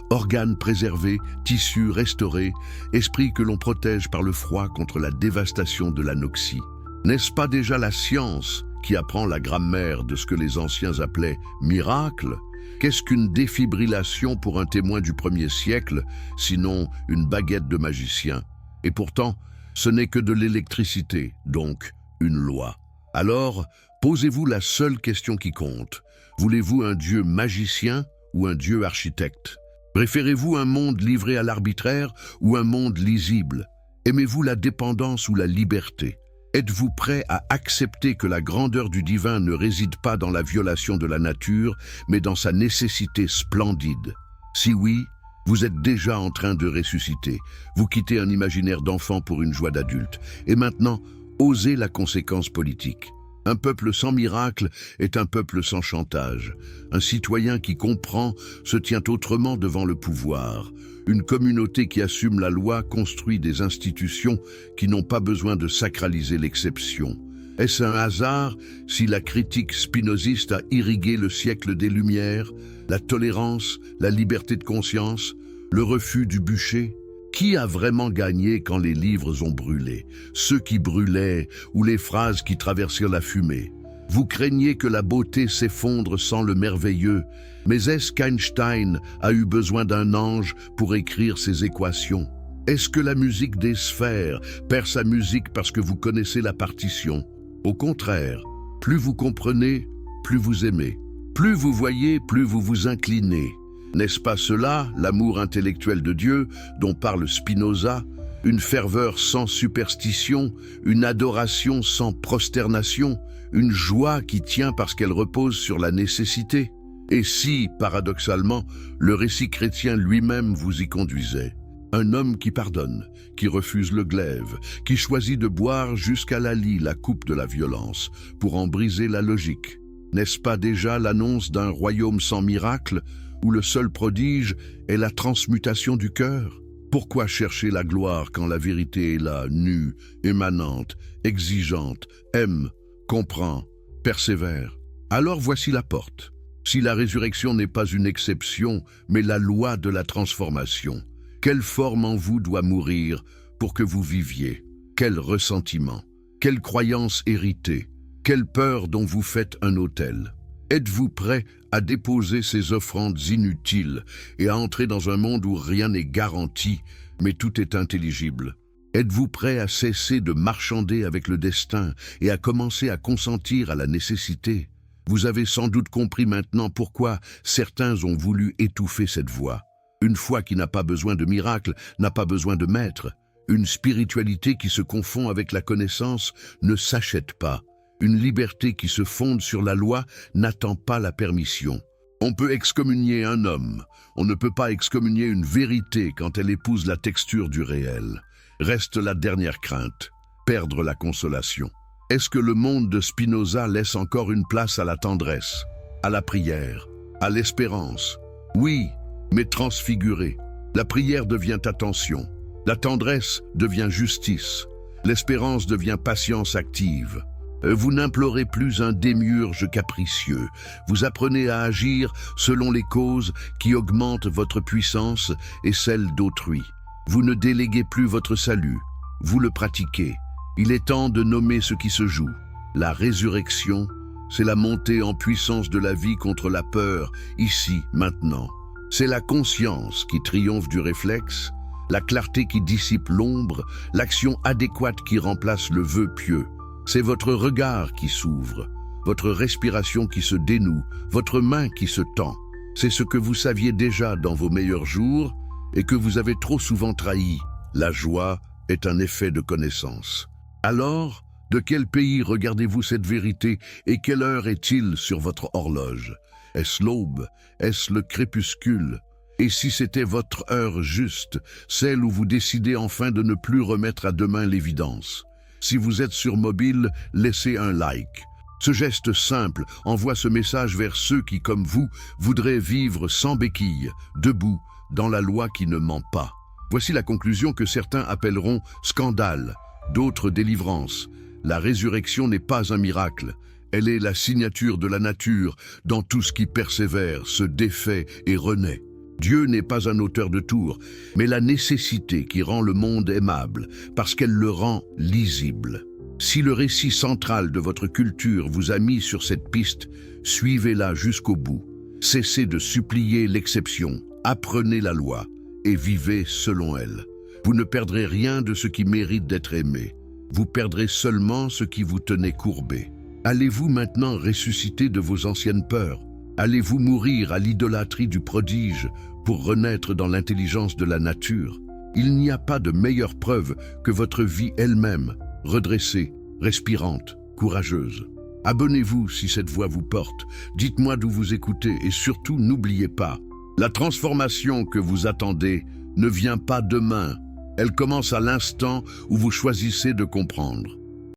Speaker 1: organes préservés, tissus restaurés, esprit que l'on protège par le froid contre la dévastation de l'anoxie. N'est-ce pas déjà la science qui apprend la grammaire de ce que les anciens appelaient miracle. Qu'est-ce qu'une défibrillation pour un témoin du 1er siècle, sinon une baguette de magicien? Et pourtant, ce n'est que de l'électricité, donc une loi. Alors, posez-vous la seule question qui compte. Voulez-vous un Dieu magicien ou un Dieu architecte? Préférez-vous un monde livré à l'arbitraire ou un monde lisible? Aimez-vous la dépendance ou la liberté? Êtes-vous prêt à accepter que la grandeur du divin ne réside pas dans la violation de la nature, mais dans sa nécessité splendide? Si oui, vous êtes déjà en train de ressusciter. Vous quittez un imaginaire d'enfant pour une joie d'adulte. Et maintenant, osez la conséquence politique. Un peuple sans miracle est un peuple sans chantage. Un citoyen qui comprend se tient autrement devant le pouvoir. Une communauté qui assume la loi construit des institutions qui n'ont pas besoin de sacraliser l'exception. Est-ce un hasard si la critique spinoziste a irrigué le siècle des Lumières, la tolérance, la liberté de conscience, le refus du bûcher? Qui a vraiment gagné quand les livres ont brûlé? Ceux qui brûlaient ou les phrases qui traversèrent la fumée? Vous craignez que la beauté s'effondre sans le merveilleux, mais est-ce qu'Einstein a eu besoin d'un ange pour écrire ses équations? Est-ce que la musique des sphères perd sa musique parce que vous connaissez la partition? Au contraire, plus vous comprenez, plus vous aimez. Plus vous voyez, plus vous vous inclinez. N'est-ce pas cela, l'amour intellectuel de Dieu, dont parle Spinoza? Une ferveur sans superstition, une adoration sans prosternation, une joie qui tient parce qu'elle repose sur la nécessité. Et si, paradoxalement, le récit chrétien lui-même vous y conduisait? Un homme qui pardonne, qui refuse le glaive, qui choisit de boire jusqu'à la lie la coupe de la violence, pour en briser la logique. N'est-ce pas déjà l'annonce d'un royaume sans miracle, où le seul prodige est la transmutation du cœur? Pourquoi chercher la gloire quand la vérité est là, nue, émanante, exigeante, aime, comprend, persévère? Alors voici la porte. Si la résurrection n'est pas une exception, mais la loi de la transformation, quelle forme en vous doit mourir pour que vous viviez? Quel ressentiment? Quelle croyance héritée? Quelle peur dont vous faites un autel? Êtes-vous prêt à déposer ces offrandes inutiles et à entrer dans un monde où rien n'est garanti, mais tout est intelligible? Êtes-vous prêt à cesser de marchander avec le destin et à commencer à consentir à la nécessité? Vous avez sans doute compris maintenant pourquoi certains ont voulu étouffer cette voix. Une foi qui n'a pas besoin de miracle n'a pas besoin de maître. Une spiritualité qui se confond avec la connaissance ne s'achète pas. Une liberté qui se fonde sur la loi n'attend pas la permission. On peut excommunier un homme, on ne peut pas excommunier une vérité quand elle épouse la texture du réel. Reste la dernière crainte, perdre la consolation. Est-ce que le monde de Spinoza laisse encore une place à la tendresse, à la prière, à l'espérance? Oui, mais transfigurée. La prière devient attention, la tendresse devient justice, l'espérance devient patience active. Vous n'implorez plus un démiurge capricieux. Vous apprenez à agir selon les causes qui augmentent votre puissance et celle d'autrui. Vous ne déléguez plus votre salut. Vous le pratiquez. Il est temps de nommer ce qui se joue. La résurrection, c'est la montée en puissance de la vie contre la peur, ici, maintenant. C'est la conscience qui triomphe du réflexe, la clarté qui dissipe l'ombre, l'action adéquate qui remplace le vœu pieux. C'est votre regard qui s'ouvre, votre respiration qui se dénoue, votre main qui se tend. C'est ce que vous saviez déjà dans vos meilleurs jours et que vous avez trop souvent trahi. La joie est un effet de connaissance. Alors, de quel pays regardez-vous cette vérité et quelle heure est-il sur votre horloge? Est-ce l'aube? Est-ce le crépuscule? Et si c'était votre heure juste, celle où vous décidez enfin de ne plus remettre à demain l'évidence? Si vous êtes sur mobile, laissez un like. Ce geste simple envoie ce message vers ceux qui, comme vous, voudraient vivre sans béquilles, debout, dans la loi qui ne ment pas. Voici la conclusion que certains appelleront scandale, d'autres délivrance. La résurrection n'est pas un miracle. Elle est la signature de la nature dans tout ce qui persévère, se défait et renaît. Dieu n'est pas un auteur de tours, mais la nécessité qui rend le monde aimable, parce qu'elle le rend lisible. Si le récit central de votre culture vous a mis sur cette piste, suivez-la jusqu'au bout. Cessez de supplier l'exception, apprenez la loi et vivez selon elle. Vous ne perdrez rien de ce qui mérite d'être aimé. Vous perdrez seulement ce qui vous tenait courbé. Allez-vous maintenant ressusciter de vos anciennes peurs? Allez-vous mourir à l'idolâtrie du prodige pour renaître dans l'intelligence de la nature? Il n'y a pas de meilleure preuve que votre vie elle-même, redressée, respirante, courageuse. Abonnez-vous si cette voix vous porte, dites-moi d'où vous écoutez et surtout n'oubliez pas, la transformation que vous attendez ne vient pas demain, elle commence à l'instant où vous choisissez de comprendre.